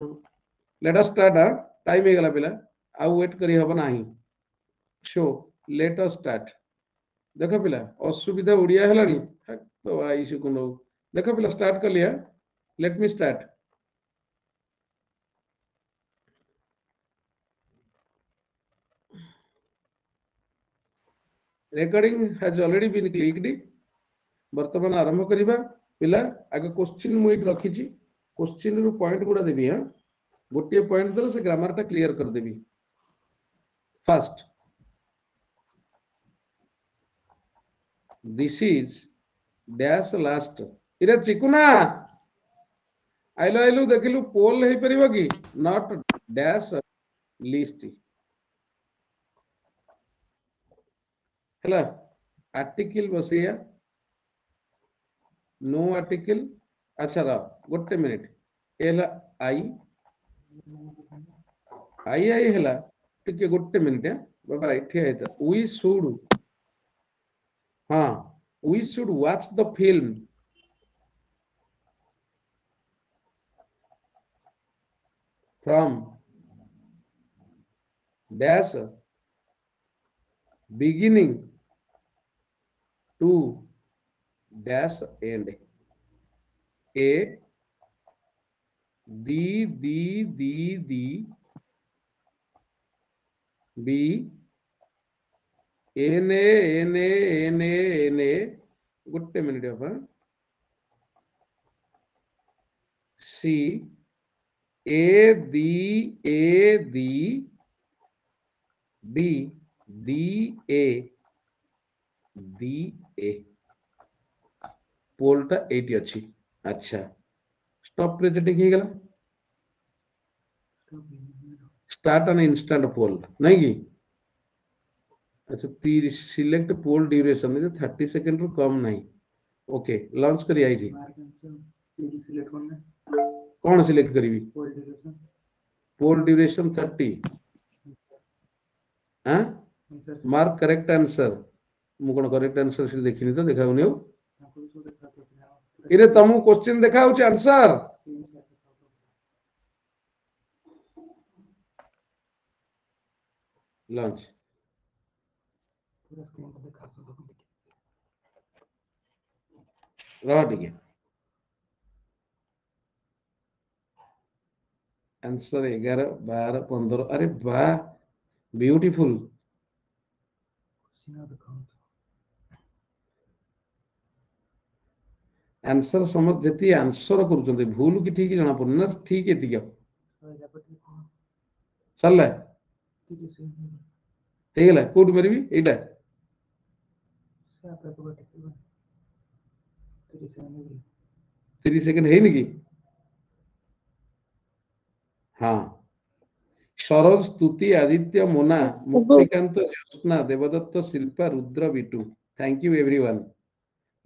Let us start time हे गला पिला आ wait करी हबो नाही शो लेट अस स्टार्ट देखो पिला असुविधा उड़िया हेलानी तो आई सुकुन देखो पिला स्टार्ट कर लिया let me start recording has already been clicked वर्तमान आरंभ करिबा पिला आगे क्वेश्चन मु इट रखी छी क्वेश्चन रु पॉइंट गुडा देबी हां गोटे पॉइंट देले से ग्रामर टा क्लियर कर देबी first this is dash last इरे चिकुना आइलो आइलो देखिलु पोल हे परिबो कि नॉट डैश लिस्ट हला आर्टिकल बसिया नो आर्टिकल अच्छा रा गोटे मिनिट एला आई आई आई हला टिके गोटे मिनिट बाबा इथे आइता वी शुड हाँ we should watch the film from dash beginning to dash end a the b n a Gutte minute Baba c a the d a पोलटा 80 अच्छी अच्छा स्टॉप प्रेजेंटिंग ही गला स्टार्ट एन इंस्टेंट पोल नहीं की अच्छा 30 select पोल duration में 30 second रु कम नहीं okay launch करी आई थी कौन सिलेक्ट करीबी पोल ड्यूरेशन 30 हां मार्क करेक्ट आंसर मु कोन करेक्ट आंसर से देखिनी तो देखाउनी हो इरे तमु क्वेश्चन देखाउ छ आंसर लॉन्च पूरा स्क्रीन तो देखा तो रह ठीक आंसर 11 12 15 अरे वाह ब्यूटीफुल आंसर समझ जति आंसर करूछन्ते भूल कि ठीक जाना पड़ना ठीक एति क्या चलला हे गेला कोड मरबी एटा 30 सेकंड है निकी हाँ सरोज स्तुति आदित्य मोना मुक्तिकांत ज्योत्स्ना देवदत्त Shilpa Rudra Bitu thank you everyone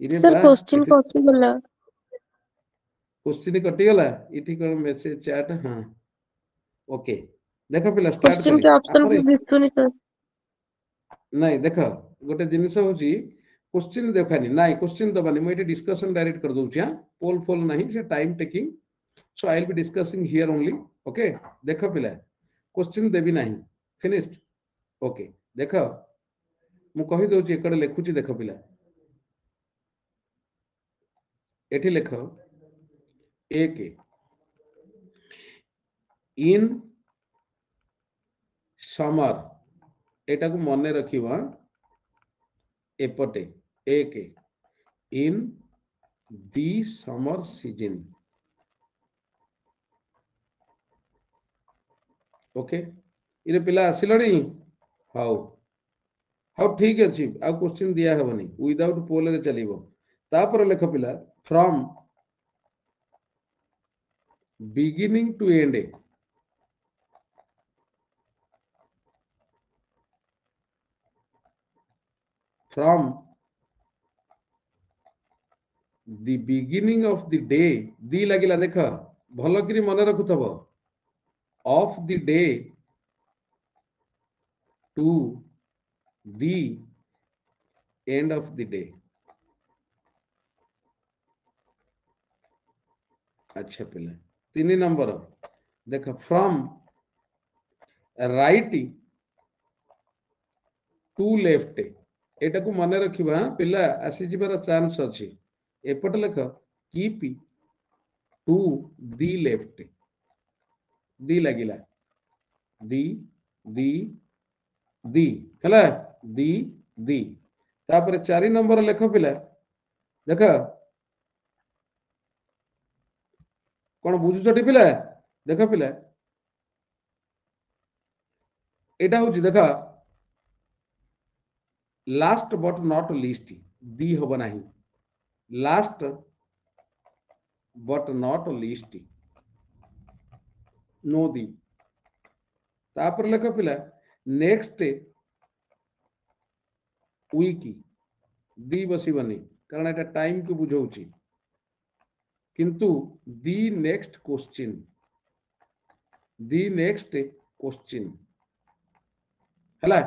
इरे सर क्वेश्चन कॉपी बोला क्वेश्चन कटि गला इठी कोन मैसेज चैट हां ओके देखो पिला स्टार्ट क्वेश्चन के ऑप्शन पे दिसुनी सर नहीं देखो गोटे जिनिस होची क्वेश्चन देखानी नहीं क्वेश्चन दबानी मैं ये डिस्कशन डायरेक्ट कर दूची हां पोल फोल नहीं से time taking so I will be discussing here only okay देखो पिला क्वेश्चन देबी नहीं फिनिश्ड ओके देखो मु कहि दोची एकड़ लेखुची देखो पिला एठी लेखो एक इन समर एटा को मने रखिबा एपटे एक इन दी समर सीजन ओके इरे पिला आसिलणी हाउ हाउ ठीक अछि आ क्वेश्चन दिया हेबनी विदाउट पोल रे चलीबो तापर लेख पिला from beginning to end from the beginning of the day दी लागिला देख भल करी मन रखुथबो of the day to the end of the day अच्छा पिला 3 नंबर देख फ्रॉम राइट टू लेफ्ट एटा को मन रखिबा पिला आसी जिबार चांस अछि एपट लेख कीप टू दी लेफ्ट दी लागिला दी दी दी हला दी दी तापर 4 नंबर लेख पिला देख कौन बुझुछटी पिला देख पिला एटा होची देख लास्ट बट नॉट लीस्ट दी होब नाही last but not least know the तापर लेख पिला नेक्स्ट वीक दी बसिबनी कारण एटा टाइम को बुझौची किंतु दी नेक्स्ट क्वेश्चन हला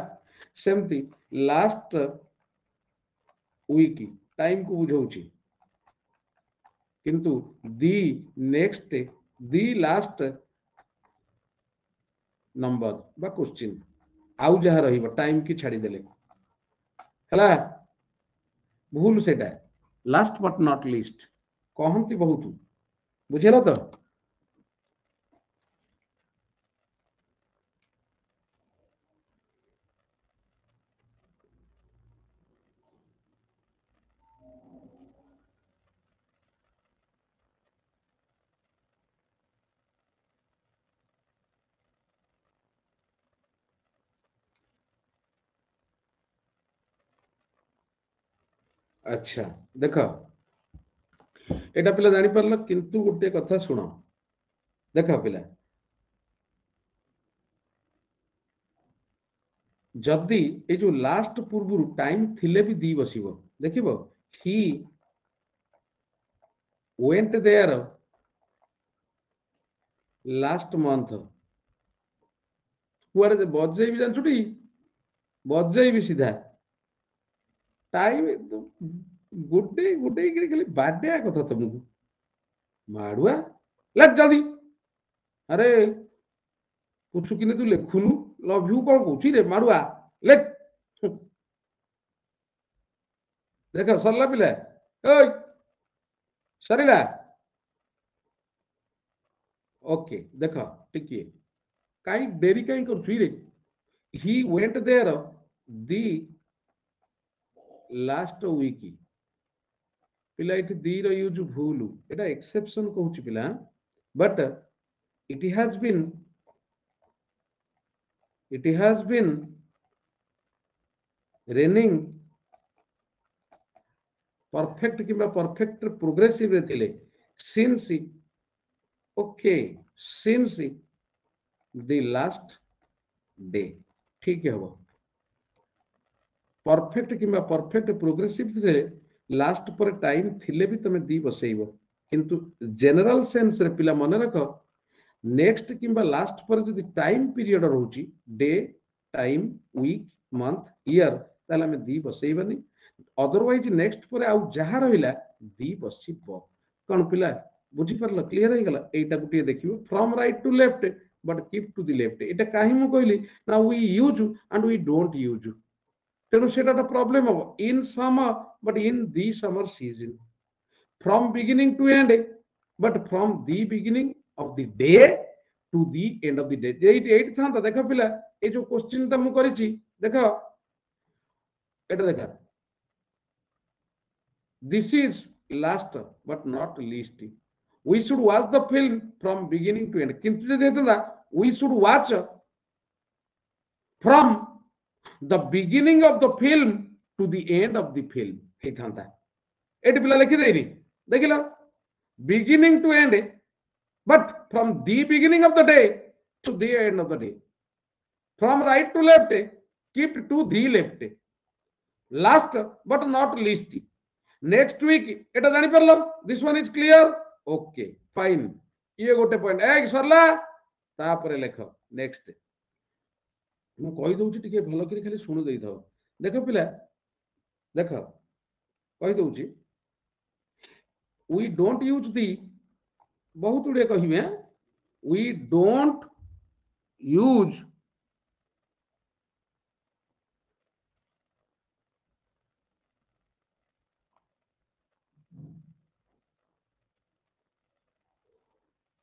सेमती लास्ट वीक टाइम को बुझौची किंतु दी नेक्स्ट दी लास्ट नंबर बा क्वेश्चन आउ जहा रहिबो टाइम की छाड़ी देले हला भूल सेटा लास्ट बट नॉट लीस्ट कहंती बहुत बुझेला तो अच्छा देख एटा पिला जानी परल किंतु गोटे कथा सुनो देख पिला जदि ए जो लास्ट पूर्व टाइम थिले भी दी बसिबो देखिबो he went there last month कुआरे बजाई भी जानछुटी बजाई भी सीधा टाइम गोटे गोटे खाली बाडे कथा तुमको माड़ुआ लेट जल्दी अरे पूछू कि तू लिखुनु लव यू कौन कौची रे माड़ुआ लेट देख सरला पिला ओय सरीला ओके देख टिके काई देरी काई करछी रे he went there the last week पिला इट दी रो यूज भूल एटा एक्सेप्शन कहूची पिला but it has been raining perfect किबा परफेक्ट प्रोग्रेसिव रे थिले since okay since the last day ठीक है परफेक्ट किबा परफेक्ट प्रोग्रेसिव रे लास्ट पर टाइम थिले भी तमे दी बसेइबो किंतु जनरल सेंस रे पिला मन रख नेक्स्ट किबा लास्ट पर जदि टाइम पीरियड रहउची day time week month year ताले हमें दी बसेइबनी अदरवाइज नेक्स्ट पर आउ जहा रहिला दी बसिबो कोन पिला बुझी परल क्लियर हो गला एटा गुटिए देखिबो from right to left but keep to the left एटा काहे मु कहली ना we use and we don't use तेणु सेटा प्रॉब्लम हम in summer but in the summer season from beginning to end but from the beginning of the day to the end of the day एट था देख पिला ए जो question ता मु करिछि देख एटा देखा this is last but not least we should watch the film from beginning to end किंतु जे देता we should watch from the beginning of the film to the end of the film हे था eight पिला लिखि देनी देखिला beginning to end but from the beginning of the day to the end of the day from right to left keep to the left last but not least next week एटा जानी परलो this one is clear okay fine ये गोटे point एक सरला तापरे लेख next मु कहि दउची टिके भलो करी खाली सुनु देई थाओ देखो पिला देख कहि दउची वी डोंट यूज दी बहुत उड़े कहिबे we don't use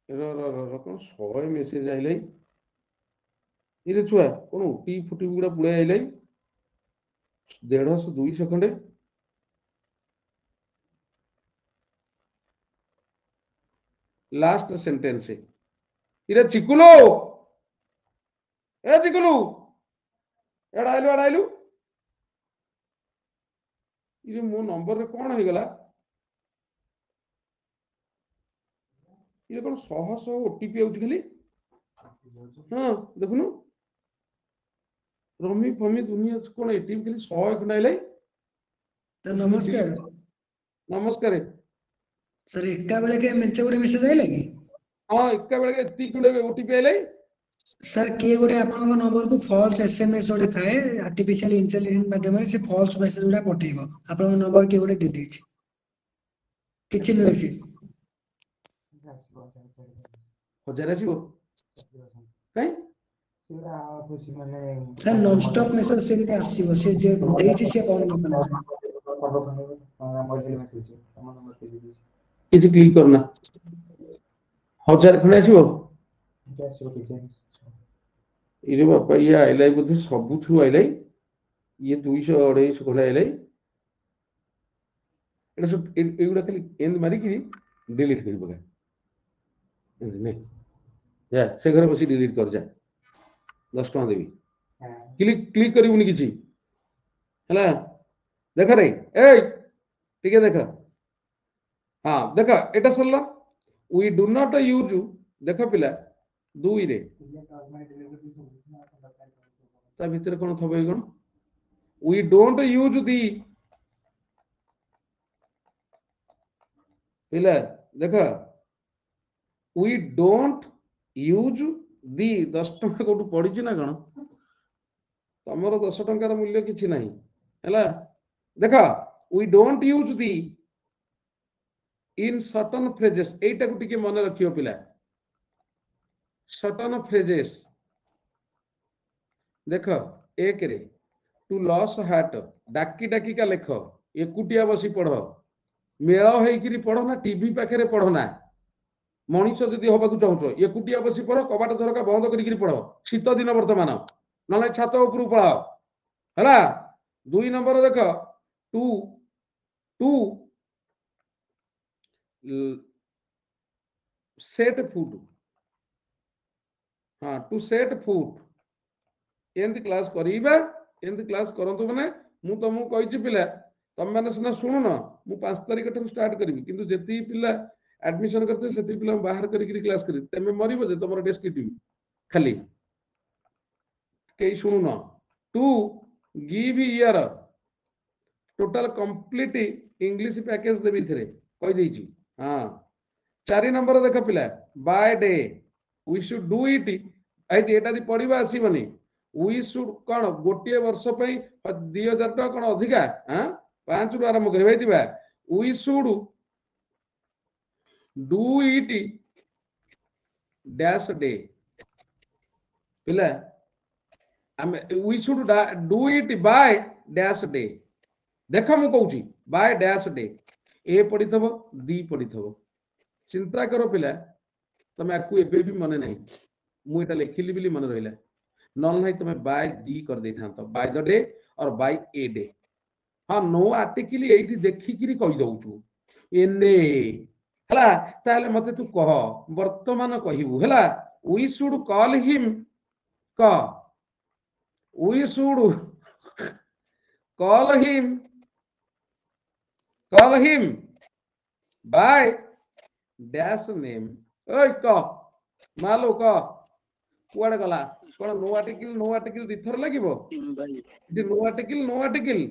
कौन 100 मेसेज आइलै इरे छुआ कौन उटी फुटी गुड़ा पुळे आइलै 150 200 खंडे लास्ट सेंटेंस इरे चिकुलो ए चिकुलू एडाइलु इरे मो नंबर रे कौन हो गला ये कौन 100 ओटीपी आउछ खाली हां देखुनु रमी फमी दुनिया कौन एटीपी खाली 100 खंडा आइलै सर नमस्कार नमस्कार सर एका बेले के मेंचे गोटे मेसेज आइला कि हां एका बेले एती खंडे ओटीपी आइलै सर किए गोटे आपन नंबर को फॉल्स एसएमएस गोटे थाए आर्टिफिशियल इंटेलिजेंस माध्यम से फॉल्स मेसेज गुडा पठेइबो आपन नंबर के गोटे दे देछि किछि नै सी हजार आसीबो काई सर नॉन स्टॉप मेसेज से भी आसीबो से जे देछि से कोन नंबर किछि क्लिक करना हजार खंडे आसीबो इरे बापा ये आइलै बुद्धि सबु थ्रू आइलै ये 200 250 खंडे आइलै एटा सब एगुडा खाली एंड मारी कि डिलीट कर पका नहीं जा से घर बसी डिलीट कर जा 10 टका देबी क्लिक करिवनी किछि हला देख रे ए ठीक है देख हां देख एटा सरला वी डू नॉट यूज देख पिला दुई रे ता भीतर कोन थबे कोन वी डोंट यूज दी पिला देख वी डोंट यूज दी 10 टका कोटु पड़ी ना कौन तमर 10 टंकार मूल्य किछि नाही हला देख we don't use the in certain phrases एटा को टिके मन रखियो पिला सर्टन फ्रेजेस देख एक रे टू लॉस हार्ट डाकी डाकी का लेख एकुटिया बसी पढ़ मेल होइकिरी पढ़ ना टीवी पाखे पढ़ ना मनीष जदि हबाकू चाहूछ एकुटिया बसी पढ़ कबाट झरका बंद करिकिरी पढ़ शीत दिन वर्तमान ना छात उपरू पढ़ाओ है 2 नंबर देख टू टू सेट फुट हाँ टू सेट फुट एंती क्लास करीबा एंती क्लास करंतु माने मु तुमको कहिछि पिला तुम माने सिना सुनुन मु 5 तारिख ठू स्टार्ट करिवि किंतु जेती पिला एडमिशन करते सेती पिला बाहर करिकरी क्लास करी तमे मरिबो जे तमरो डेस्क टीवी खाली कई सुनुन to give year total complete English package देबी थरे कहि देछि हां 4 नंबर देख पिला by day we should do it आइ एटा दी पढिबा आसीबनी वी शुड कोन गोटिए वर्ष पई 2000 टका कोन अधिका हां 5 रु आरंभ करि भाई दिबा we should do it dash day पिला we should do it by dash day देख मु कहूची बाय डैश डे ए पढ़िथबो दी पढ़िथबो चिंता करो पिला तमे आकु एबे भी मने नहीं मु एटा लिखिली बिली मन रहिला नॉन नहीं तमे बाय दी कर दे था तो बाय द डे और बाय ए डे हां नो आर्टिकल एठी देखि किरी कहि दउछु एने हला ताले मते तू कह वर्तमान कहिबू हला वी शुड कॉल हिम क we should call him by dash name ओय क मालो क कुआडे गला कोन नो आर्टिकल दिथर लागिबो जे नो आर्टिकल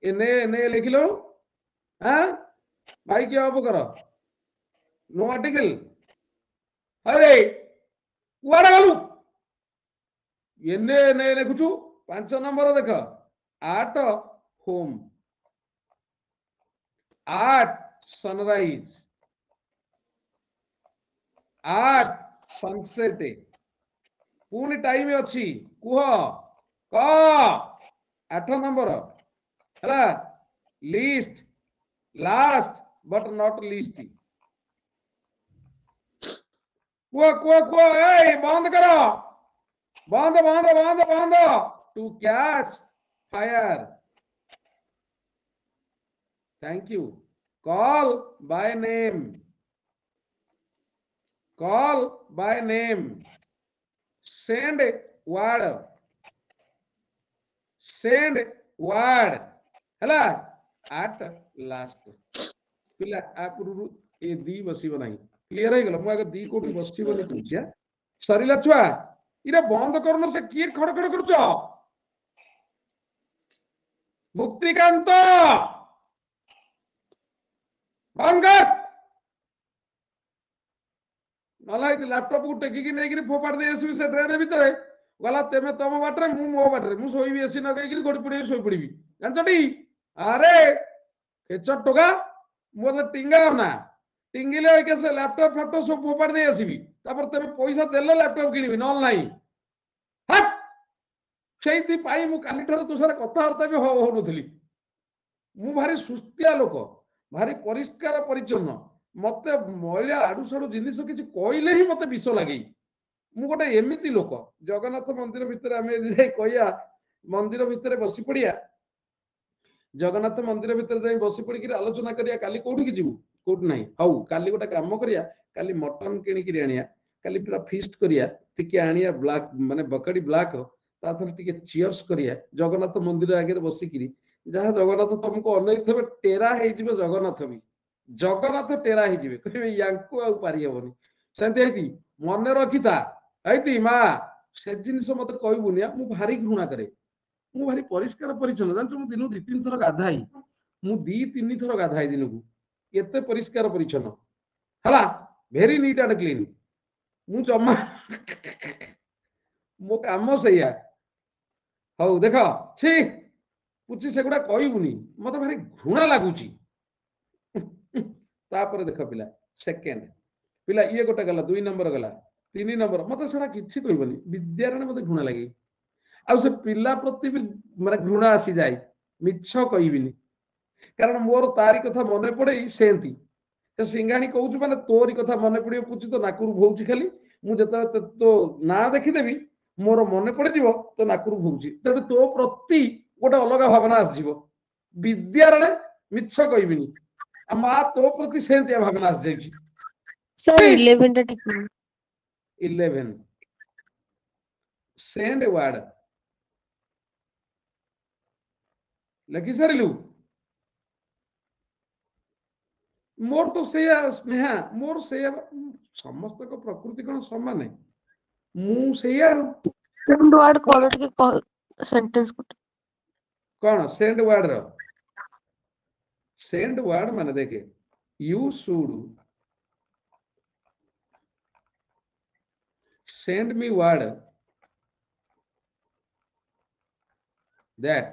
एने लिखिलो हां भाई के ऑफ करो नो आर्टिकल अरे कुआडे गलु एने लिखुछु 5 नंबर देख at home at sunrise at sunset पुणी टाइम अच्छी कुह क 8 नंबर है list last but not list कुह कुह कुह ए बंद करो बंद बंद बंद बंद to catch fire thank you call by name send word हला at last पिला आपुरु ए दी बसिबो नाही क्लियर है गलो मु आगे दी कोठी बसिबो नि तुछिया सरिला छुआ इरे बंद करनो से की खड़खड़ करछ मुक्तिकांत बंगर नलाई लैपटॉप को टेकी की नेकी फोपाड़ दे एसबी से ट्रेन भीतर गला तेमे तम बाटरे मु मो बाटरे मु सोईबी एसी न कई गोटी पड़ी सोई पड़ीबी जानछटी अरे केचट टोका मोते टिंगा ना टिंगिले के से लैपटॉप फोटो सब फोपाड़ दे एसीबी तापर तेमे पैसा देले लैपटॉप किनिबी नल नाही हट सेइति पाई मु काली ठर तो सारा कथा वार्ता भी हो नथली मु भारी सुस्तिया लोक भारी परिष्कार परिच्छन्न मते मैला आडू साडू जिनिस किछि कहले ही मते विष लागे मु गोटे एमिति लोक जगन्नाथ मंदिर भितर आमे जाई कहिया मंदिर भितर बसी पड़िया जगन्नाथ मंदिर भितर जाई बसी पड़ी कि आलोचना करिया काली कोठी कि जीवु कोठ नाही हाउ काली गोटे काम करिया काली मटन किनी कि आनिया काली पूरा फीस्ट करिया टिके आनिया ब्लैक माने बकड़ी ब्लैक ता थरे टिके चियर्स करिया जगन्नाथ मंदिर आगे बसी कि जहां जगन्नाथ तुमको अनेक थबे टेरा हे जिवे जगन्नाथ टेरा ही जिवे कहबे यांको आ पारी हेबनी सेंते हेती मन रखी था हेती मा से जिनिस मते कहबुनी मु भारी घृणा करे मु भारी परिष्कार परिच्छन्न जानछ मु दिनु 2-3 थर गाधाई मु 2-3 थर गाधाई दिनु को एते परिष्कार परिच्छन्न हला वेरी नीट एंड क्लीन मु जम्मा मो काम सैया हौ देखो छी पुची सेगुडा कहबुनी मते भारी घृणा लागुची तापर देख पिला सेकेंड पिला ये गोटे गला 2 नंबर गला 3 नंबर मते सेडा किछि कहबनी विद्यारण्य मते घृणा लागी आ से पिला प्रति भी माने घृणा आसी जाय मिछ कहबिनी कारण मोर तारी कथा मने पड़े सेंती ते सिंगाणी कहउछ माने तोरी कथा मने पड़ियो पुछि तो नाकुरु भौची खाली मु जता तो ना देखि देबी मोर मने पड़े जीवो तो नाकुरु भौची तेडे तो प्रति गोटे अलग भावना आस जीवो विद्यारण्य मिछ कहबिनी मा तो प्रति सेंतिया भावना आस जाई सर 11 टा टिक 11 सेंड वर्ड लगी सारिलु मोर तो सेया स्नेहा मोर सेया समस्त को प्रकृति कोन समान है मु सेया सेकंड वर्ड कॉल के सेंटेंस कोन सेंड वर्ड माने देखे you should send me word that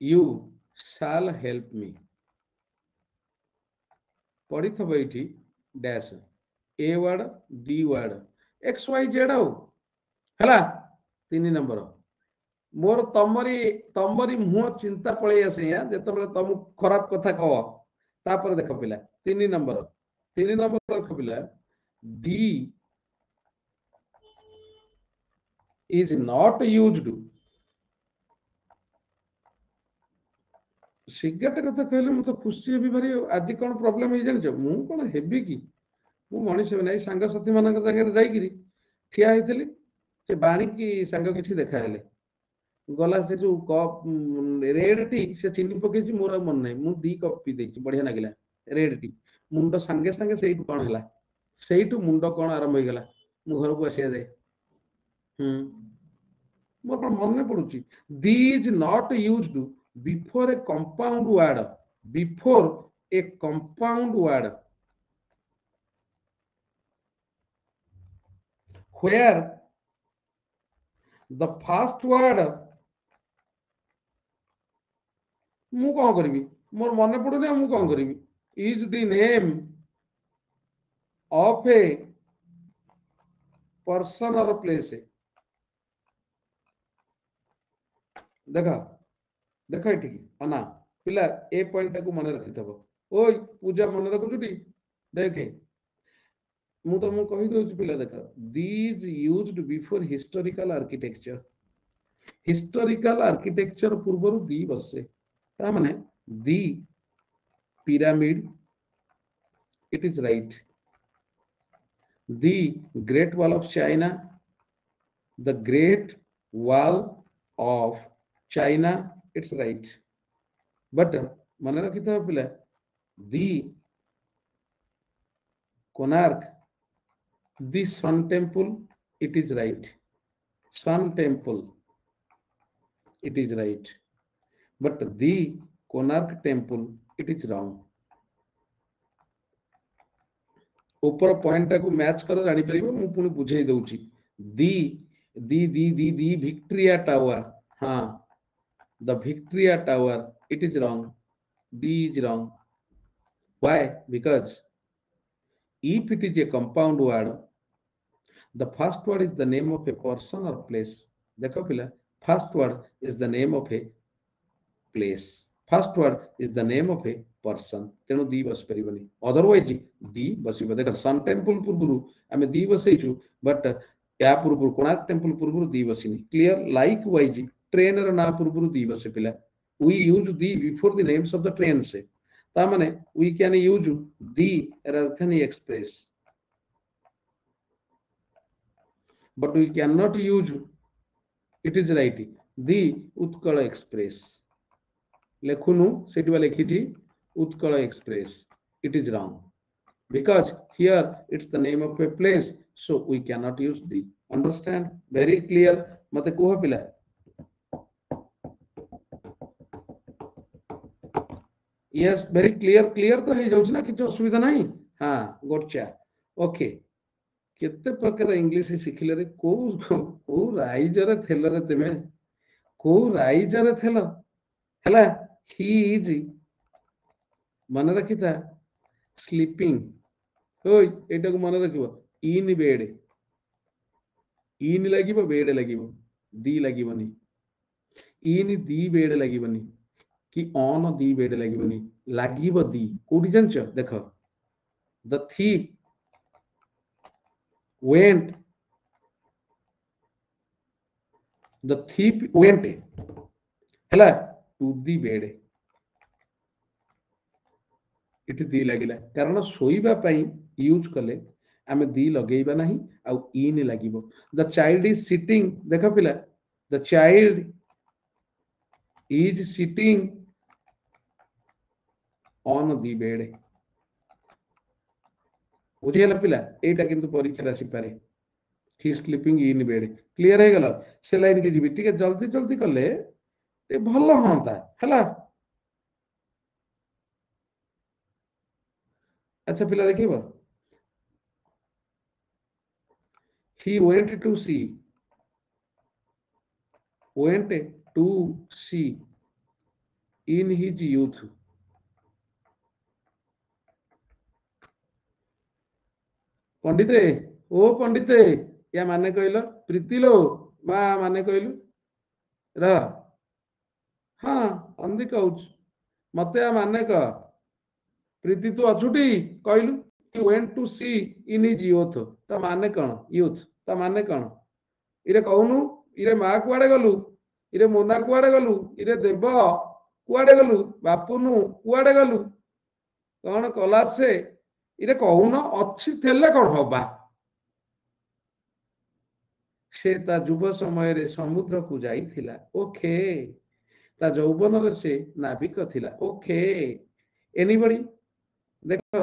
you shall help me पढ़ी थब ये dash a word the word X Y Z हो है 3 नंबर मोर तमरी मुह चिंता पलि आसे जो तुम खराब कथा कह तापर देख पिला 3 नंबर देख पिला दी इज नॉट यूज्ड सिगरेट कथा कहले मत खुशी भी भारी आज कौन प्रॉब्लम है जान मु कौन हेबी कि मु मनीष ना सांग साथी मान जाकि ठिया होती से बाणी की सांग किसी देखा गला से जो कप रेड टी से चीनी पकई मोर मन ना मु 2 कप पी देछि बढ़िया लागला रेड टी मुंड सांगे सांगे सेठू कौन है सेठू मुंड कौन आरंभ हो गला मु घर को आसिया जाए मोर मन पड़ुची the is not used before a compound word where the first word मु कौन करी मोर मन पड़ुनी मु कौन करी is the name of a person or place देखा देख ये अना पिला ए पॉइंट को मन रखिथब ओय पूजा मन रखुछुटी देखे मु तुमको कहि दउछु पिला देख these used before historical architecture पूर्व दी बसे ता माने दी pyramid it is right the great wall of china the great wall of china it's right but मन रखिथा पिला the Konark, the Sun Temple, it is right. Sun Temple, it is right. But the Konark Temple, it is wrong. ऊपर point को match कर जानी परिबो मु पुनी बुझाई दउची दी Victoria tower हाँ the Victoria tower it is wrong D is wrong why because if it is a compound word the first word is the name of a person or place देखो पिला first word is the name of a place first word is the name of a person तेणु दी बस परिबनी otherwise दी बसिबो देखो सन temple पूर्वरु हमें दी बसैछु but या पूर्वरु Konark temple पूर्वरु दी बसिनी clear like wise train र ना पूर्वरु दी बसे पिला we use the before the names of the trains ता माने we can use the Rajdhani Express but we cannot use it is right the Utkala Express लेखुनु सेठी वाले लिखिथि Utkala Express it is wrong because here it's the name of a place so we cannot use the understand very clear मते कोह पिला yes very clear तो है जाउछ ना किछ असुविधा नहीं हां गोचा ओके केते प्रकार इंग्लिश सिखले रे को राइजर थेल रे तमे को राइजर थेल हला ही इज मन रखिता स्लीपिंग ओय एटा को मन रखिबो इन बेड इन लागिबो बेड लागिबो दी लागिबोनी इन दी बेड लागिबोनी कि ऑन दी बेड लागिबोनी लागिबो दी कोडी जानछ देखो द thief went हला टू दी बेड इति दी लागिला कारण सोईबा पई यूज कले आमे दी लगेइबा नाही आ इन लागिबो द चाइल्ड इज सिटिंग देखो पिला the child is sitting on the bed बुझियला पिला एटा किंतु परीक्षा राशि पारे he sleeping in bed clear है गला से लाइन के जीबी ठीक है जल्दी जल्दी करले ए भलो होता हला अच्छा पिला देखिबो he went to see in his youth पंडिते ओ पंडिते या माने कहलो प्रीति लो मा माने कहलु र हां अंधी कहउछ मते आ माने क प्रीति तू अछुटी कहलु he went to see in his youth त माने कोन youth त माने कोन इरे कहउनु इरे मा कुआडे गलु इरे मोना कुआडे गलु इरे देव कुआडे गलु बापुनु कुआडे गलु कोन कला से इरे कहउन अछि थेले कोन होबा से ता जुब समय रे समुद्र को जाइथिला ओके ता यौवन रे से नाविक थिला ओके एनीबॉडी देखो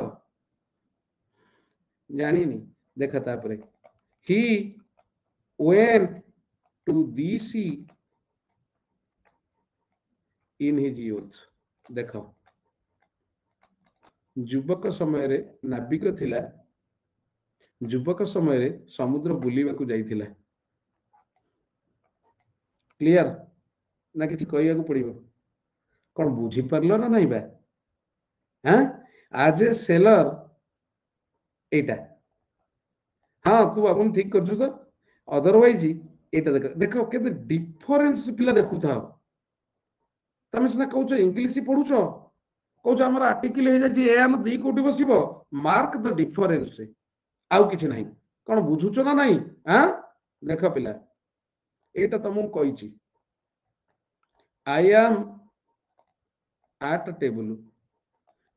जानी नहीं देखा तापरे he went to the sea in his youth देखो युवक समय रे नाविक थिला युवक समय रे समुद्र बुलीबा को जाइथिला क्लियर ना किछि कहिया को पड़िबो कोन बुझी परलो ना नहीं बा हां आज ए सेलर एटा हाँ तू अपन ठीक कर तो अदरवाइज एटा देख देख केते डिफरेंस पिला देखु था तमे सिना कहउछ इंग्लिश पढुछ कहउछ हमर आर्टिकल हे जाय ए हम दी कोटी बसिबो मार्क द डिफरेंस आउ किछि नाही कोन बुझुछ ना नाही हां देख पिला एटा तमु कहिछि आई एम एट टेबल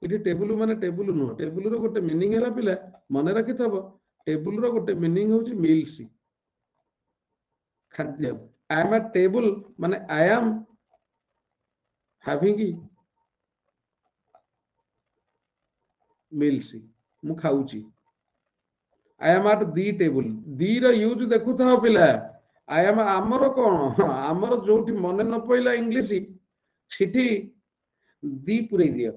इटी टेबल माने टेबल नु टेबल रो गोटे मीनिंग हैला पिला मने रखि थबो टेबल रो गोटे मीनिंग होछि मील्स खाद्य आई एम एट टेबल माने आई एम हैविंग मील्स मु खाउची I am at the table the रो यूज देखु था पिला आई एम हमरो कोन हमरो जोठी मने न पइला इंग्लिश सिठी दी पुरै दियो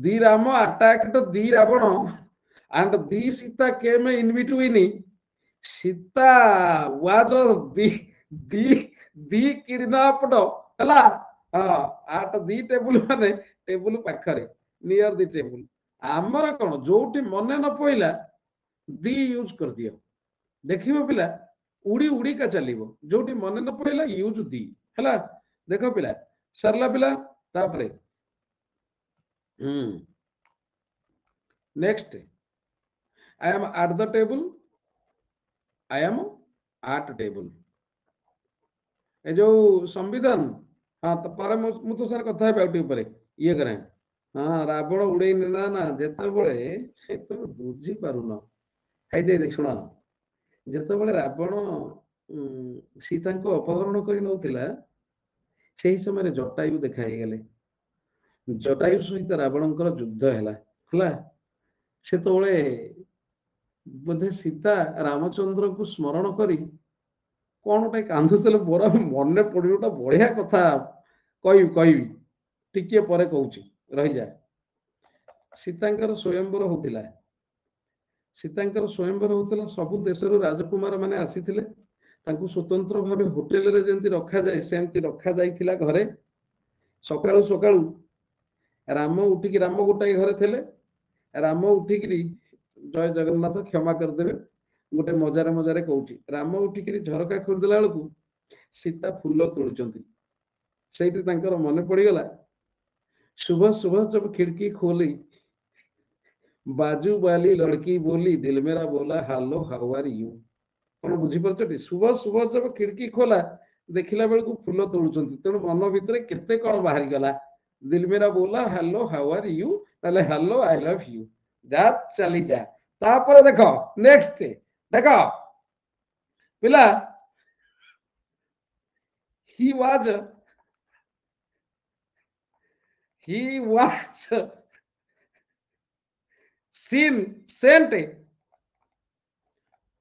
the Ram attacked the Ravan and the Sita came in between Sita was the kidnapped हला at दी टेबल माने टेबल पाखरे नियर दी टेबल हमर कोन जोठी मने न पइला दी यूज कर दियो देखिबो पिला उड़ी उड़ी का चलिबो जोठी मने न पइला यूज दी हला देखो पिला सरला पिला तापरे next I am at the table I am at table ए जो संविधान हाँ तो पर मु तो सर कथा है ऊपर ये करें हाँ रावण उड़े ना ना जेते बड़े तो बुझी पारुन हाय दे शुण जेते बड़े रावण सीता को अपहरण कर नौतिला सेही समय जटायु देखा गले जटायु सहित रावणकर युद्ध है से बोधे सीता रामचंद्र को स्मरण करी कौन गोटे कांदुले मोर मन पड़ गोटे बढ़िया कथा कही टिके पर कहूँ रही जा सीतांकर स्वयंवर होतिला सीतांकर स्वयंवर होतिला सब देशर राजकुमार माने आसीथिले तांकु स्वतंत्र भावे होटेल रे जेंति रखा जाय सेमति रखा जायथिला घरे सकाळु सकाळु राम उठिकी राम गोटाई घरे थे राम उठिकी जय जगन्नाथ क्षमा करदेवे गोटे मजारे मजारे कहूँ राम उठिकी झरका खोलदेला बेलू सीता फूल तोड़ुचंती सेठी तांकर मन पड़गला सुबह सुबह जब खिड़की खोली बाजू वाली लड़की बोली दिल मेरा बोला हालो हाउ आर यू कौन बुझी पार्टी सुबह सुबह जब खिड़की खोला देखला बेलू फूल तोड़ुचंती तेणु मन भितर केते कौन बाहरी गला दिल मेरा बोला हेलो हाउ आर यू ताले हेलो आई लव यू जा चली जा तापर देखो नेक्स्ट देखो पिला he was sent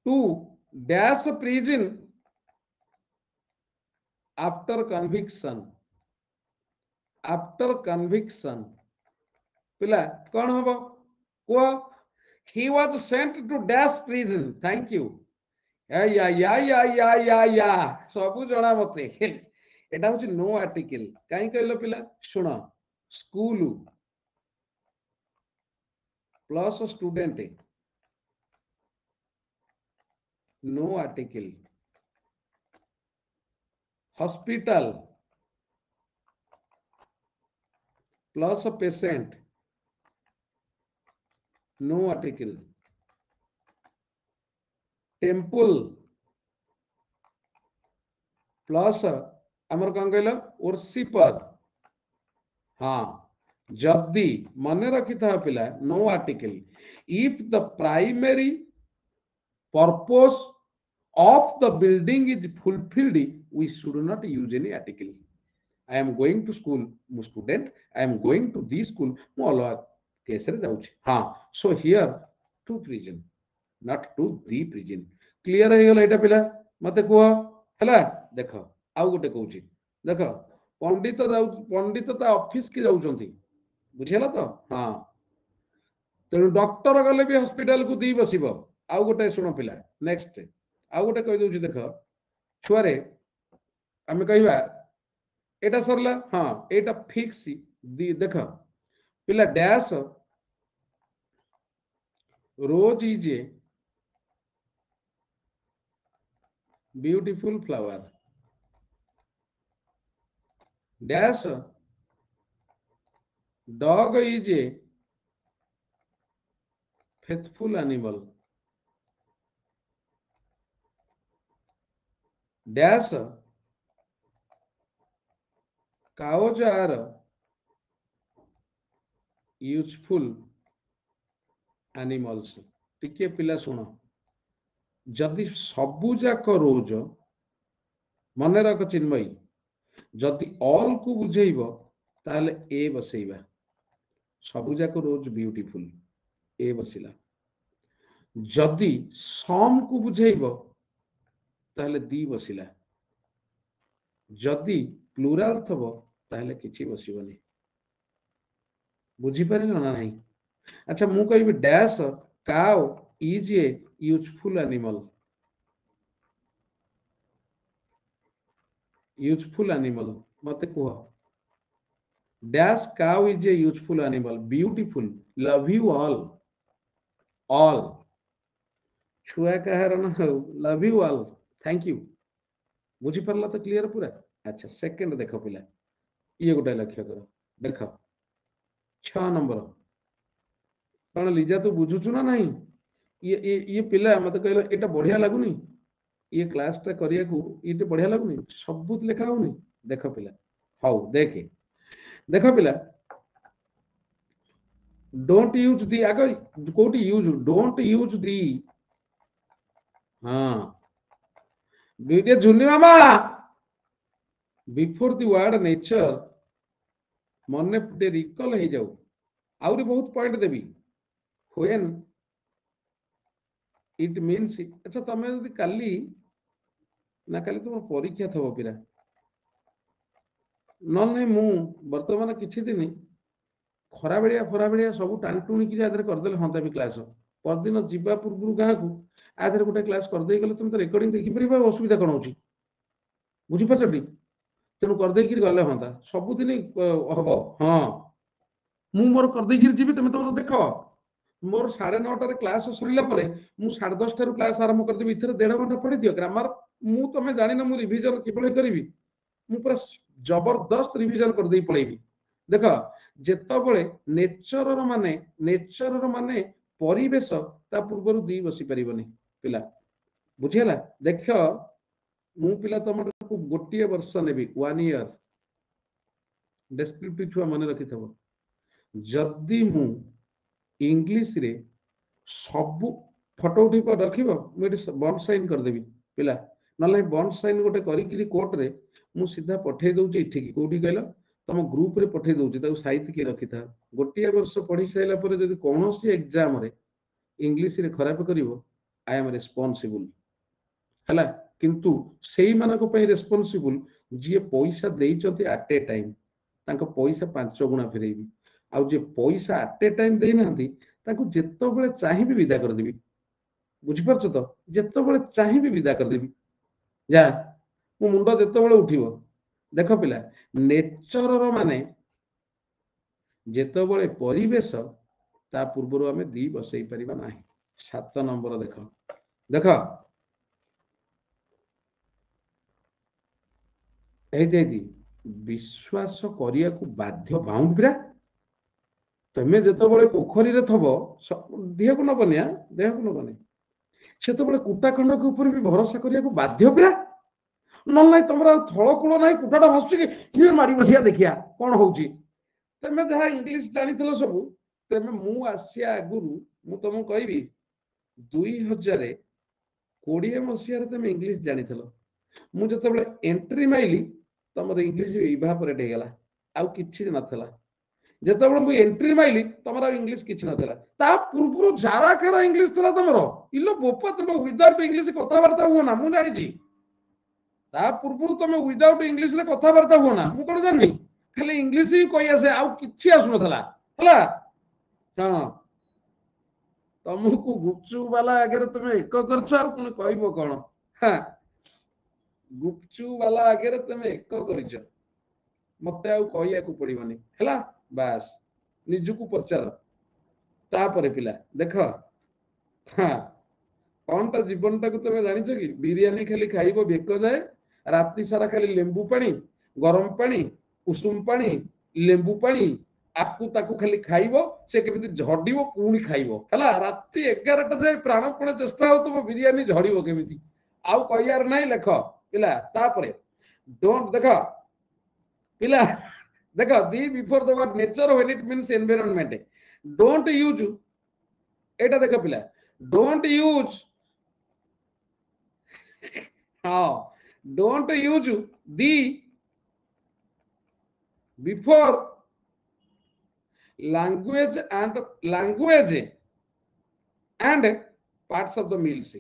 to dash prison after conviction पिला कौन हम को he was sent to dash prison thank you या सबू जना मते एटा होची नो आर्टिकल काई कहलो पिला सुन school plus student no article hospital plus patient no article temple plus आमर कौन कहल वर्शिपर हाँ जदि मन रखि था पिला no article if the primary purpose of the building is fulfilled we should not use any article I am going to school मु student I am going to the school मु अलग केस रे जाउछि हाँ so here to prison not to the prison clear हो गला एटा पिला मते को हला देखो आउ गोटे कहूँ देख पंडित ता ऑफिस की जाउछंती बुझिला तो हाँ तेणु डॉक्टर गले भी हॉस्पिटल को दी बसिबो आउ गोटे सुन पिला नेक्स्ट आउ गोटे कहि दउछि देख छुआरे आमे कहिबा एटा सरला हाँ एटा फिक्स दी देख पिला dash Rose is a beautiful flower. Dash, dog is a faithful animal. Dash, cows are useful animals. टिके पिला सुनो, जदि सबु जाक रोज मन रख चिन्मयी, जदि ऑल को बुझेइब ताले ए बसेइबा, सबु जाक रोज ब्यूटीफुल ए बसिला, जदि सम को बुझेइब ताले दी बसिला, जदि प्लुराल थबो ताले किछि बसिबनी। बुझी पारे ना नहीं? अच्छा मु कहबी dash cow is a useful animal. Useful animal मते कुह। Dash cow is a useful animal, beautiful, love you all. All छुआ कहार न हो, love you all, thank you. बुझी परला तो क्लियर पूरा? अच्छा सेकंड देखो पिला, ये गोटे लक्ष्य करो, देख 6 नंबर। कौन लिजा तू बुझुचु ना नहीं? ये पिला मत कहलो एटा बढ़िया लागुनी, ये क्लास टा करिया को ये बढ़िया लागुनी, सबुत लेखा होनी। देखो पिला, हाउ देखे, देखो पिला, डोंट यूज दी आगे कोटी यूज, डोंट यूज दी। हाँ वीडियो झुन्नी मामा बिफोर दी वर्ड नेचर मन टे रिकल हो जाऊ। आउरी बहुत पॉइंट देवी व्हेन इट मीन्स। अच्छा तमे यदि काली ना काली तुम परीक्षा थबो पिरा न नहीं, मु वर्तमान किछि दिन खरा बेड़िया सब टाणटुणी कि आदर करदेले हंता भी क्लास परदिन जीवा पूर्व गाँ को आदर गोटे क्लास करदे गले तुम तो रेकर्डिंग देखि परिबा, असुविधा कौन होची? बुझी पारछटी? तेणु करदे गले हंता सबुदिन हम। हाँ मु मोर करदे जीवी, तुम तुम देख मोर 9:30 क्लास सरिला परे मु 10:30 क्लास आरंभ कर देबी। इथरे 1.5 घंटा पढ़ी दियो ग्रामर। मु तमे जानि न मु रिवीजन किबळे करिवि, मु पूरा जबरदस्त रिवीजन कर देई पळेबी। देख जेतबळे नेचर माने परिवेश ता पूर्वरु दी बसी परिबनी पिला। बुझिला? देख मु पिला तमको गोटिए वर्ष नेबी, 1 ईयर डेस्क्रिप्टिव छुआ मन रखि थबो। जदि मु इंग्लिश रे सब फोटो उठी पर रखिबो, मु बॉन्ड साइन कर देबी पिला। नले बॉन्ड साइन गोटे करी कोर्ट रे मु सीधा पठे दउची इठी की कोठी कहलो तम ग्रुप रे पठे दउची, ताऊ साहित्य के रखि था। गोटिए वर्ष पढ़ी साइला परे जदि कोनोसी एग्जाम रे इंग्लिश रे खराब करिवो, आई एम रेस्पोंसिबल हला। किंतु सेई मानको पई रेस्पोंसिबल जे पैसा देइचंती एट ए टाइम, तांको पैसा 5 गुणा फेरेबी। आउ जे पैसा एट ए टाइम देई नांती तांको जेतो बेले चाहिबी विदा कर देबी। बुझी परछ तो? जेतो बेले चाहिबी विदा कर देबी। जा मु मुंडो जेतो बेले उठिबो। देखो पिला, नेचर रो माने जेतो बेले परिवेश ता पूर्वरु हमें दी बसई परिबा नाही। 7 नंबर देखो, देखो एदी विश्वास करिया को बाध्य बाउंड पिरा। तमे जेतो बेले पोखरी रे थबो देह को नबनिया, देह को नबनी सेतो बेले कुटा खंड के ऊपर भी भरोसा करिया को बाध्य पिरा। न नाही तमरा थळ कुळ नाही, कुटाटा भासुची कि किए मारी बसिया देखिया कोन होउची। तमे जहा इंग्लिश जानिथलो सब, तमे मु आसिया आगुरु मु तुमको कहबी 2020 मसिया तमे इंग्लिश जानिथलो। मु जते बेले एंट्री माइली तमर इंग्लिश इवापोरेट हेगला, आउ किछि नथला। जते बेले मु एंट्री माइली तमर इंग्लिश किछि नथला। ता पूर्वरु जारा खारा इंग्लिश थला तमर। इलो बोपा तमे विदाउट इंग्लिश कथा वार्ता हो ना, मु जानि छी। ता पूर्वरु तमे विदाउट इंग्लिश रे कथा वार्ता हो ना, मु कोन जानि। खाली इंग्लिश ही कहि आसे, आउ किछि आसु नथला हला। हां तुमको गुपचुप वाला आगे तुम एक करछ आ पुणी कहबो कोन? हां गुपचुप वाला आगे तुम एक करछ, मते आउ कहिया को पड़िबनी हला। बास निजु को पचार। तापरे पिला देख हाँ कौनटा जीवनटा को तुम जानिछ कि बिरियानी खाली खाइबो बेक जाए राति सारा खाली लेंबू पानी गरम पानी उषुम पानी लेंबू पानी आकु ताकु खाली खाइबो से केमिति झडिबो पुणी खाइबो हला राति 11टा जाए प्राणपण चेष्टा हो तुम बिरियानी झडिबो केमिति आउ कहियार नाही लेख पिला तापरे डोंट देखो पिला देखो the before the word nature when it means environment don't use एटा देखो पिला डोंट यूज हाँ don't use the before language and parts of the meals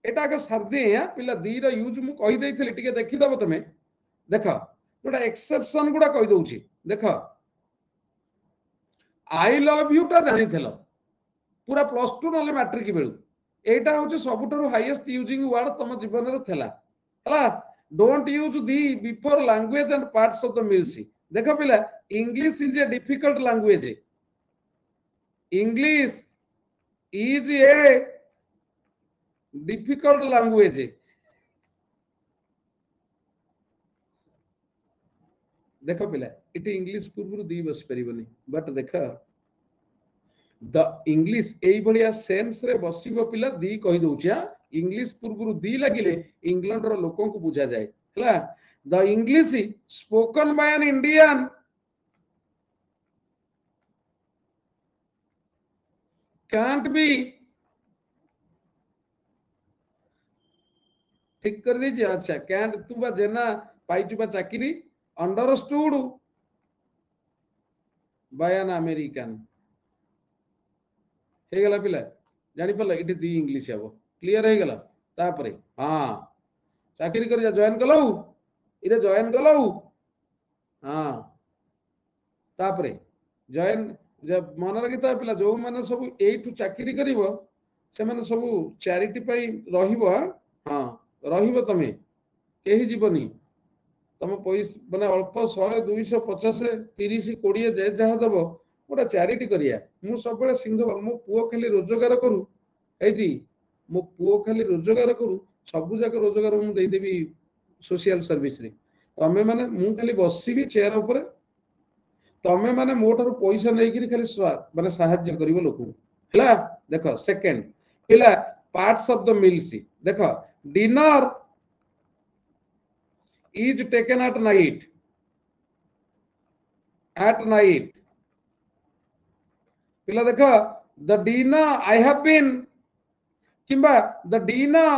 एटा के सर्दी है पिला दी रा यूज मु कहि देइथिले टिके देखि दबो तमे देखो गोटा एक्सेप्शन गुडा कहि दउची देखो आई लव यू ता जानिथिलो पूरा +2 नले मैट्रिक बेलु एटा होचे सबुठारु हाईएस्ट यूजिंग वर्ड तम जीवन रे थेला हला don't use the before language and parts of the meals देखो पिला English is a difficult language English is a difficult language देखो पिला इटी इंग्लिश पूर्व दी बस परिबनी बट देखो द इंग्लिश एई बढिया सेंस रे बसिबो पिला दी कहि दउछिया इंग्लिश पूर्व दी लागिले इंग्लैंड रो लोकों को बुझा जाए हला the English spoken by an Indian can't be ठीक कर दीजिए अच्छा कैंट तू बा जेना पाइचु बा चाकरी अंडरस्टूड बाय एन अमेरिकन हे गला पिला जानि पला इटी दी इंग्लिश आबो क्लियर हे गला तापरे हां चाकरी कर जा जॉइन कलौ इरे जॉइन कलौ हां तापरे जॉइन जब मन रखिता पिला जो माने सब एठु चाकरी करिवो से माने सब चैरिटी पई रहिबो हां रहिबो तमे केही जीवनी तम पैसा माने अल्प 100 250 30 20 जे जहा दबो गोटा चैरिटी करिया मु सब बेले सिंह मो पुओ खाली रोजगार करू एदी मो पुओ खाली रोजगार करू सब जाक रोजगार मु देई देबी सोशल सर्विस रे तमे माने मु खाली बसिबी चेयर ऊपर तमे माने मोटर पैसा नै कि खाली माने सहाय्य करिवो लोक हला देखो सेकंड पिला पार्ट्स ऑफ द मील्स देखो dinner is taken at night पिला देखो the dinner I have been किंबा the dinner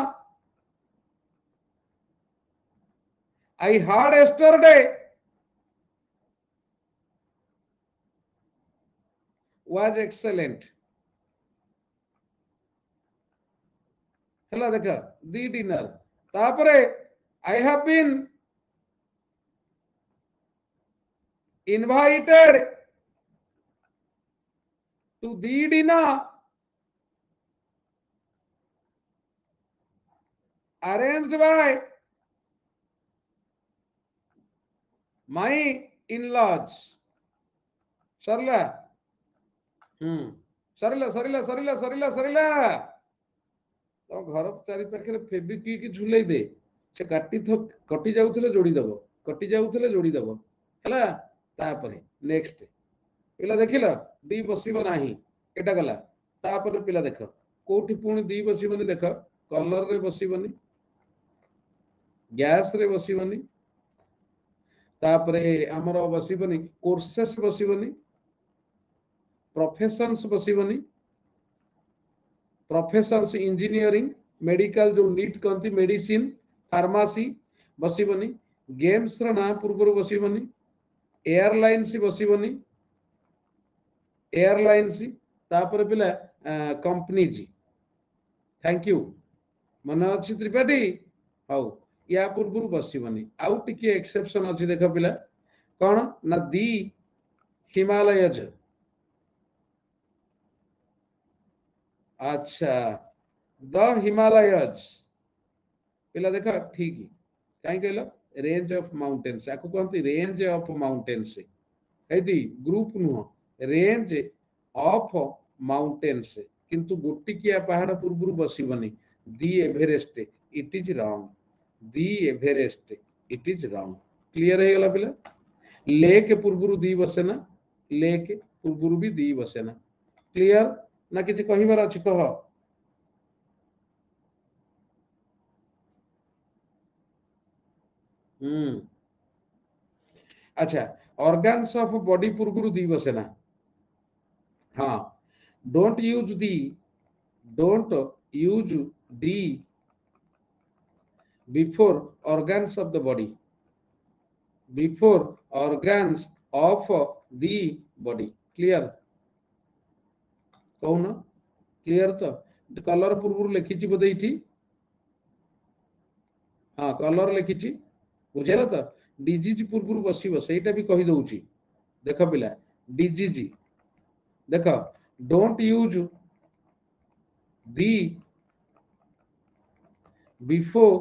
I had yesterday was excellent हला देखो the dinner तापरे I have been invited to the dinner arranged by my in-laws सरला सरला सरला सरला सरला सरला तो घर चारि पाखे फेबिक्विक झुलै दे से कटि जाउथले जोड़ी दबो कटि जाउथले जोड़ी दबो हला तापरे नेक्स्ट पिला देखिलो दी बसिबो नाही एटा गला तापरे पिला देखो कोठी पुणी दी बसिबोनी देखो कलर रे बसिबोनी गैस रे बसिबोनी तापरे हमरो बसिबोनी कोर्सेस बसिबोनी प्रोफेशंस बसिबोनी प्रोफेशंस इंजीनियरिंग मेडिकल जो नीट कंती मेडिसिन फार्मेसी बसिबोनी गेम्स रा ना पूर्व बसिबोनी एयरलाइंस बसिबोनी एयरलाइंस तापर पिला कंपनीज थैंक यू मन अछि त्रिपाठी हाउ या पूर्व बसिबोनी आउ टिके एक्सेप्शन अछि देखो पिला कोन ना दी हिमालयज अच्छा द हिमालयज पिला देखो ठीक काई कहलो रेंज ऑफ माउंटेन्स आको कहंती रेंज ऑफ माउंटेन्स एदी ग्रुप नु रेंज ऑफ माउंटेन्स किंतु गोटिकिया पहाड़ पूर्व बसबनी the Everest it is wrong the Everest it is wrong clear है गला पिला लेक पूर्व दी बसे ना लेक पूर्व भी दी बसे ना क्लियर ना किसी कहिबार अछि कह अच्छा ऑर्गन्स ऑफ बॉडी पूर्व दी बसे ना हाँ don't use the before organs of the body before organs of the body clear कौन क्लियर तो कलर पूर्व लिखी बोधे ये हाँ कलर लिखी बुझेगा तो डिजीज पूर्व बसब से भी कही दउची देख पिला डिजीज देख don't use the before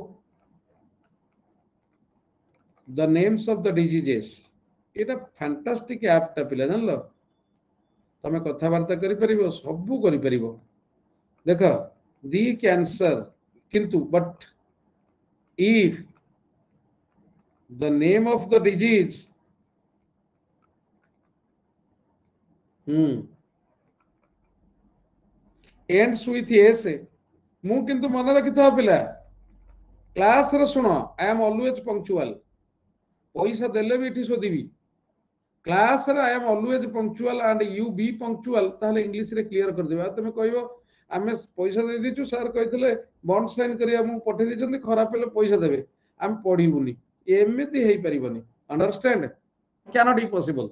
the names of the diseases ये फैंटास्टिक ऐप टा पिला जानलो तमे कथबार्ता करि परिबो सबु करि परिबो देख दी कैंसर किंतु but if the name of the disease ends with s मु किंतु मन रखि था पिला क्लास रे सुनो आई एम ऑलवेज पंक्चुअल पैसा देले भी इठी सोदिबी क्लास रे I am always punctual and you B punctual ताले इंग्लिश रे क्लियर कर देबा तमे कहबो आमे पैसा दे दिचु सर कहितले बॉन्ड साइन करिया मु पठे दिचंती खराब पेले पैसा देबे आम पढिबुनी एमिति हेई परिबनी understand can not be possible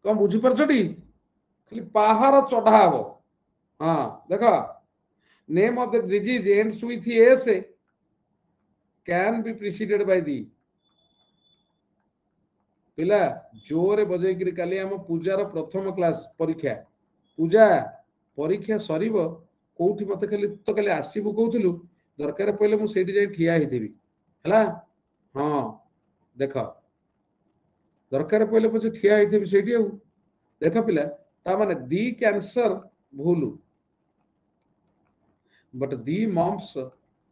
कौन बुझी परछटी खाली पहाड़ चढ़ा हबो हां देखो name of the disease ends with S can be preceded by the पिला जोरे बजै कि काली हम पूजार प्रथम क्लास परीक्षा पूजा परीक्षा सरीबो कोठी मते खाली तो खाली आसीबु कहउथलु दरकार पहिले मु सेठी जाई ठिया हिथिबी हला हाँ देख दरकार पहले पचे ठिया होइथे सेठी आउ देख पिला ता माने दी कैंसर भूल बट दी मम्स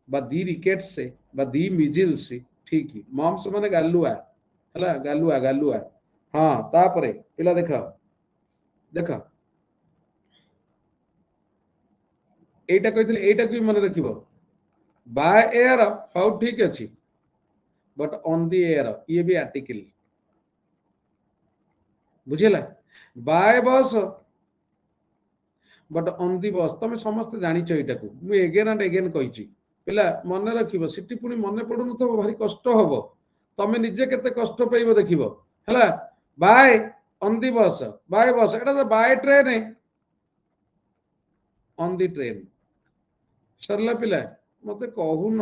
बा दी रिकेट्स बा दी मिजिल्स ठीक मम्स माने गालुआ हला गालुआ गालुआ हाँ तापरे पिला देख देख एटा कहितले एटा को मन रखिबो बाय एयर हाउ ठीक अछि बट ऑन दी एयर ये भी आर्टिकल बुझेला बाय बस बट ऑन दी बस तमे समस्त जानिछ एटा को मु एगेन एंड एगेन कहिछि पिला मन रखिबो सिटी पुनी मन पडुन तो भारी कष्ट हबो तमे निजे केते कष्ट पाइबो देखिबो हला बाय ऑन दी बस एटा तो by train on the train सरला पिला मते कहू न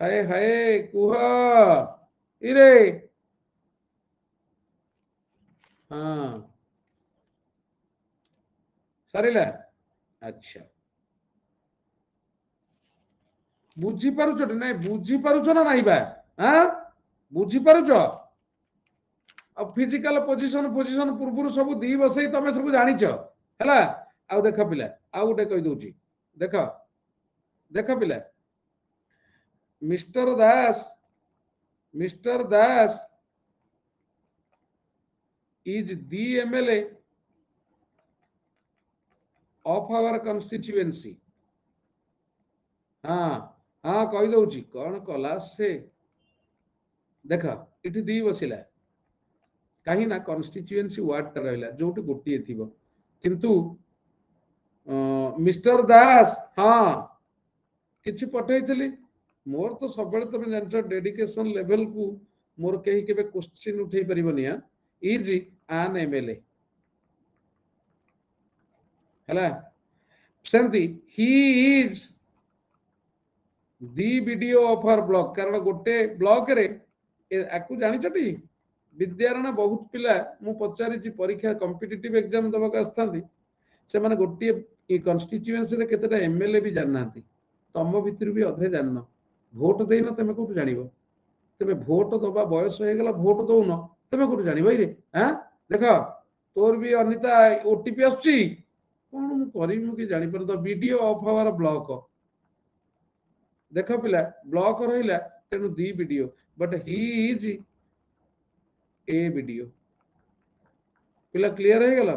हाय हाय कुह इरे हाँ सरिला अच्छा बुझी पारुछ ना बुझी पारुछ ना नहीं बा हाँ बुझी पारुछ अब फिजिकल पोजीशन पोजीशन पूर्व सब दी बसई तमे सब जानिछ हैला आउ देख पिला आउ गोटे कहि दउची देख देख पिला mister Das is the MLA of our constituency हाँ हाँ कही दउची कौन कला से देख इठी दी बसिला कहीं ना कॉन्स्टिट्यूएंसी वार्ड टा रहला जोटी गोटी थिबो किंतु मिस्टर दास हाँ किछि पठैतली मोर तो सब तुम जान डेडिकेशन लेवल को मोर कहीं के क्वेश्चन उठे परिबनिया इज एन एमएलए हला सेमती he is the video of our block कारण गोटे ब्लॉक रे आकु जानि छटी विद्यारण बहुत पिला मु पचारि परीक्षा कॉम्पिटिटिव एग्जाम दबक आस्थांती से माने गोटे कॉन्स्टिट्यूएंसी रे केतेटा एमएलए भी जाननांती तम भितर भी अधे जानन भोट देन तमे कोठु जानिबो तमे भोट दबा बयस हो गेला भोट दउन तमे कोठु जानिबो रे हां देखो तोर भी अनिता ओटीपी आछी कौन मु करिमु कि जानि पर the video of our block देख पिला ब्लॉक रहिला तेनु the video but he is a video पिला क्लियर है गला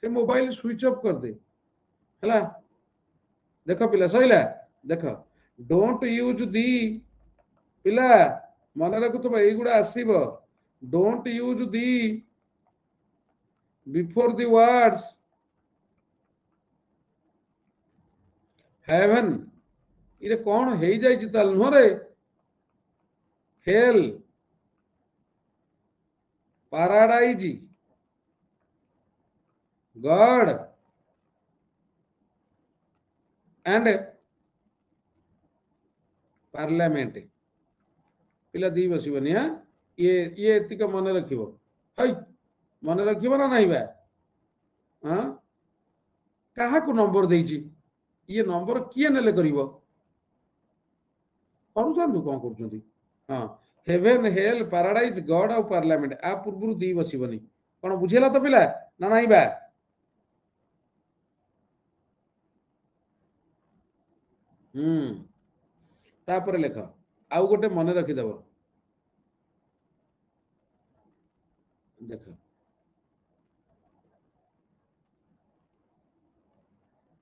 से मोबाइल स्विच ऑफ कर दे हला देख पिला सहिला देख डोंट यूज दी पिला मन रखुथबा एगुडा आसीबो don't use the before the words heaven इरे कौन हे जाय ताल नुह रे hell paradise god and parliament पिला दी बसबनी हाँ ये एतिक मन रखिबो हई मन रखिबो ना नहीं बा हाँ कहा को नंबर देइची ये नंबर किए नेले करिवो करूछंतु कोन करछंती हाँ हेवन हेल पैराडाइज गॉड और पार्लियामेंट आ पूर्व दी बसबनी कोन बुझेला तो पिला ना नहीं बा तापर लेख आउ गोटे मन रखिदेव देख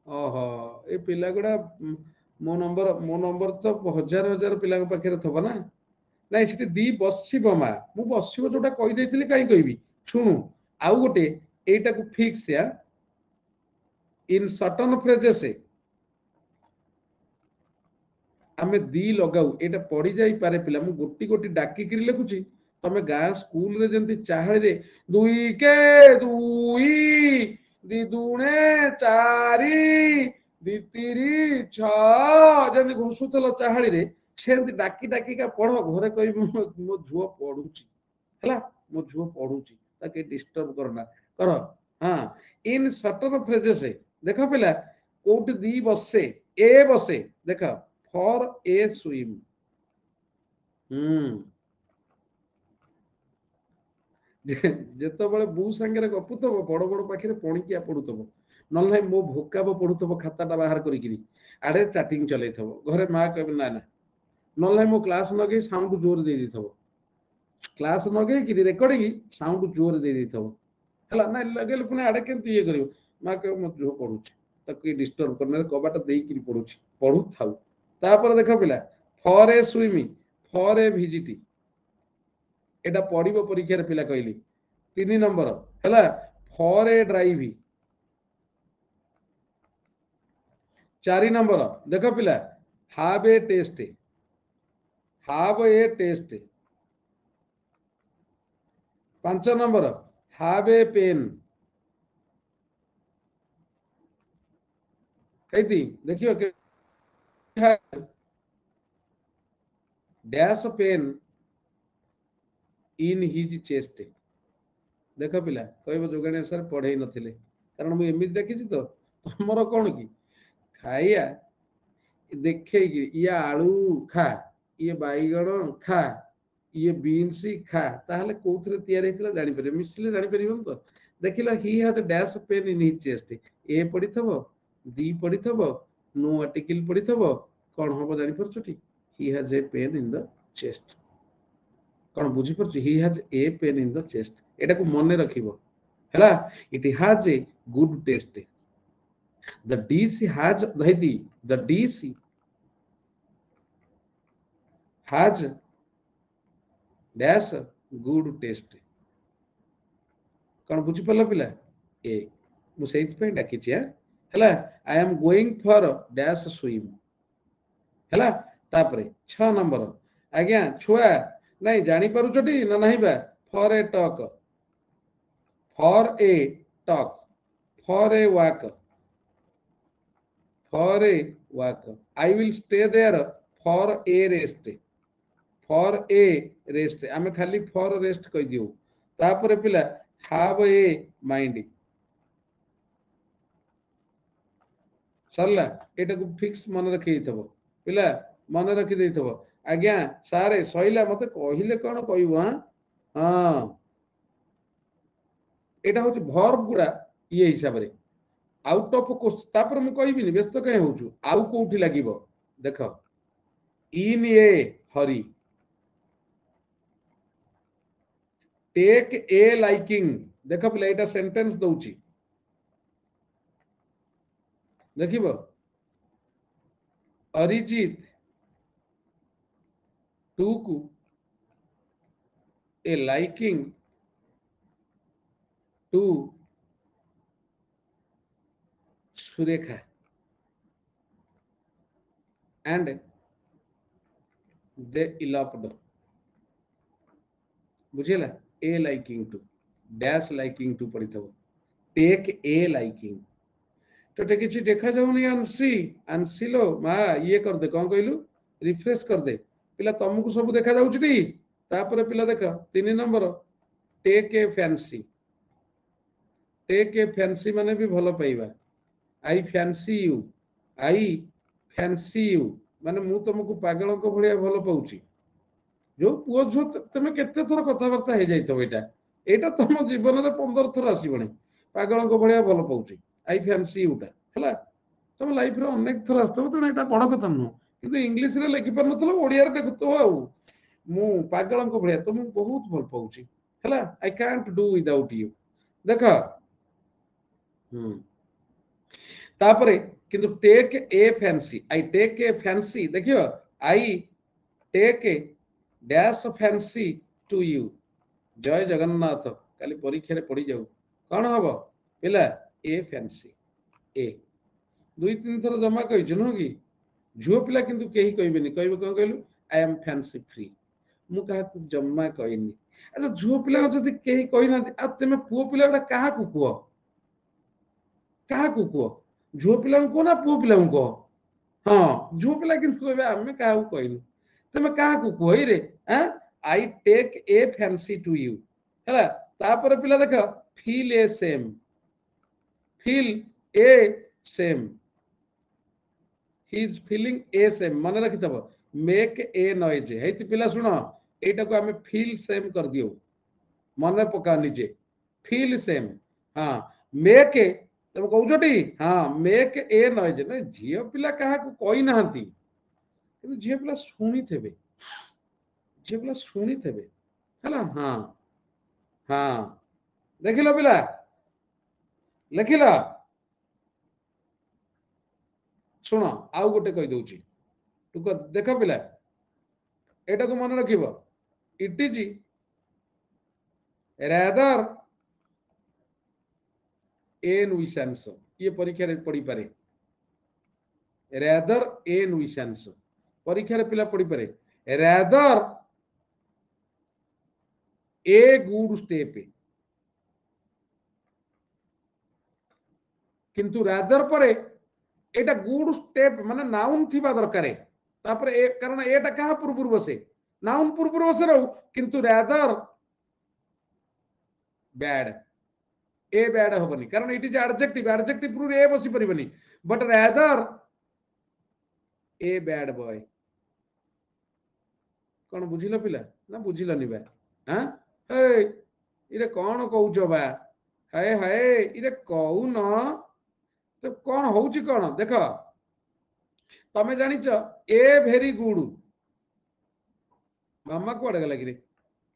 ओहो ए पिला गुड़ा मो नंबर तो हजार हजार पिला पाखे थब ना ना से दी बसब मा मु बसब जोटा कहीदे कहीं कहबी शुणु आउ गोटे एटा को फिक्स या इन सर्टन फ्रेजेस आमे दी लगाऊ एटा पड़ी जाई पारे पिला मु गोटी गोटी डाकी करी लिखुची तमे गाँ स्कूल रे जंती चाहळे रे दुई के दुई दी दुणे चारि दी तिरी छ जंती घुसुतल चाहळे रे सेंती डाकी डाकी का पढ़ो घरे कहि मो झुओ पढुची हला मो झुओ पढुची ताके डिस्टर्ब करना कर हां इन सर्टन फ्रेजेस देखो पिला कोट दी बसे ए बसे देखो फॉर ए स्विम जेतबेले बू संगे गपुथब बड़ बड़ पाखे पणिकिया पढ़ुथब ना मो भोकाब पढ़ुथब खाताटा बाहर करी आड़े चैटिंग चल घरे माँ कह ना ना ना मो क्लास लगे साउंड जोर दे देथब क्लास लगे कि रेकर्डिंग साउंड जोर दे देथब हला ना लगे पुणी आड़े केमती ये करियो माँ कह मो झुओ पढ़ुची ताकि डिस्टर्ब करना कबाट देकी पढ़ुची पढ़ु थाउ तापर देख पिला for a swimming for a visit एटा पढ़िबो परीक्षा रे पिला कहली 3 नंबर हला फॉर ए ड्राइव 4 नंबर देख पिला हाव ए टेस्ट 5 नंबर हाव ए पेन कैती देखियो के dash pain in his chest देख पिला कहब जोगाणी सर पढ़े नथिले कारण मुझे एमती देखी तो तुमर कौन कि खाइया देखे ये आलू खा ये बैगण खा ये बीन्स खा ताहले कोथरे तयारी हेतला जानि परिबे मिसले जानि परिबन तो देखिला he has dash pain in his chest a पढ़िथबो दी पढ़िथबो नो आर्टिकल पढ़िथबो कोन होबो जानि परछटी he has a pain in the chest कौन बुझी पर he has a pain in the chest एटा को मन रखिबो हला it has a good taste the dish has the dish has dash good taste कौन बुझी पल्ला पिला ए मु सेइत पे डाकी छिया हला आई am going for dash swim हला तापरे 6 नंबर आज्ञा छुआ नहीं जानी पारु चटी ना नहीं बा for a talk for a walk I will stay there for a rest आमे खाली फॉर रेस्ट कहि दियो तापर पिला हैव ए माइंड सरला एटा को फिक्स मन रखि थबो पिला मन रखि देई थबो आज्ञा सारे सहिला मते कहिले कोन कहबो हां एटा होची वर्ब गुडा ये हिसाब रे आउट ऑफ क्वेश्चन तापर मु कहबिनी व्यस्त कहीं होछु आउ कोठी लागिवो देख इन ए हरी टेक ए लाइकिंग देख पिला एटा सेंटेंस दउची देखिबो Arijit took a liking to Surekha and they eloped बुझेला a liking to dash liking to पड़ी थो take a liking तो टे किछि देखा जाउनी आंसी आंसी लो मा ये कर दे कोन कहलु रिफ्रेश कर दे पिला तुमको सब देखा जाउछि टी तापर पिला देख 3 नंबर टेक ए फैंसी माने भी भलो पाइबा आई फैंसी यू माने मु तुमको पागल को भलिया भलो पाउछि जो पुओ जो तमे केते थोर कथा वार्ता हे जाइतो एटा एटा तुम जीवन रे 15 थोर आसीबणी पागल को भलिया भलो पाउछि आई फैंसी यूटा हला तुम लाइफ रे अनेक थोर आस्तो त एटा बड़ कथा न किंतु इंग्लिश रे लिखि पर नथलो ओडिया रे देखतो आउ मु पागल को भलिया तुम बहुत भल पाउछि हला I can't do without you देखा तापरे किंतु take a fancy I take a fancy देखियो I take a dash fancy to you जय जगन्नाथ काली परीक्षा रे पड़ी जाऊ कौन हबो पिला ए फैंसी ए दुई तीन थर जमा कहि नु कि झुओ पिला किंतु केही कहबेनी कहबे कोन कहलु आई एम फैंसी फ्री मु कहा जम्मा कहनी अच्छा झुओ पिला जदी केही कहि ना आ तमे पुओ पिला कहा को कुओ झुओ पिला को ना पुओ पिला को हां झुओ पिला किंतु कहबे हमें कहा को कहनी तमे कहा को कोई रे हैं I take a fancy to you हला तापर पिला देख फील ए सेम ही इज फीलिंग ए सेम मन रखि तब मेक ए नॉइज हेति पिला सुनो एटा को हमें फील सेम कर दियो मन पका निजे फील सेम हां मेक ए तब कहू जोटी हां मेक ए नॉइज न झियो पिला कहा को कोई नहंती किंतु झियो पिला शुणी थेबे हला हां हां देखिलो पिला लिखिला सुनो आउ गोटे कहि दउची तू देख पिला एटा को मन रखिबो इट इज रादर ए नुइसेंस ये परीक्षा रे पड़ी पारे रादर ए नुइसेंस परीक्षा रे पिला पड़ी पारे रादर ए गुड स्टेप किंतु रादर परे एटा गुड स्टेप माने नाउन थिबा दरकारे तापर ए कारण एटा कहा पूर्व बसे नाउन पूर्व बसे रहू किंतु रादर बैड ए बैड होबनी कारण इट इज एडजेक्टिव पूर्व ए बसी परिबनी but rather a bad boy कौन बुझिलो पिला ना बुझिलनी बा हां ए इरे कौन कहउछो बा हाय हाय इरे कहू न तो कौन होउची कौन देख तमे जानिच ए वेरी गुड मामा कोड़े गला कि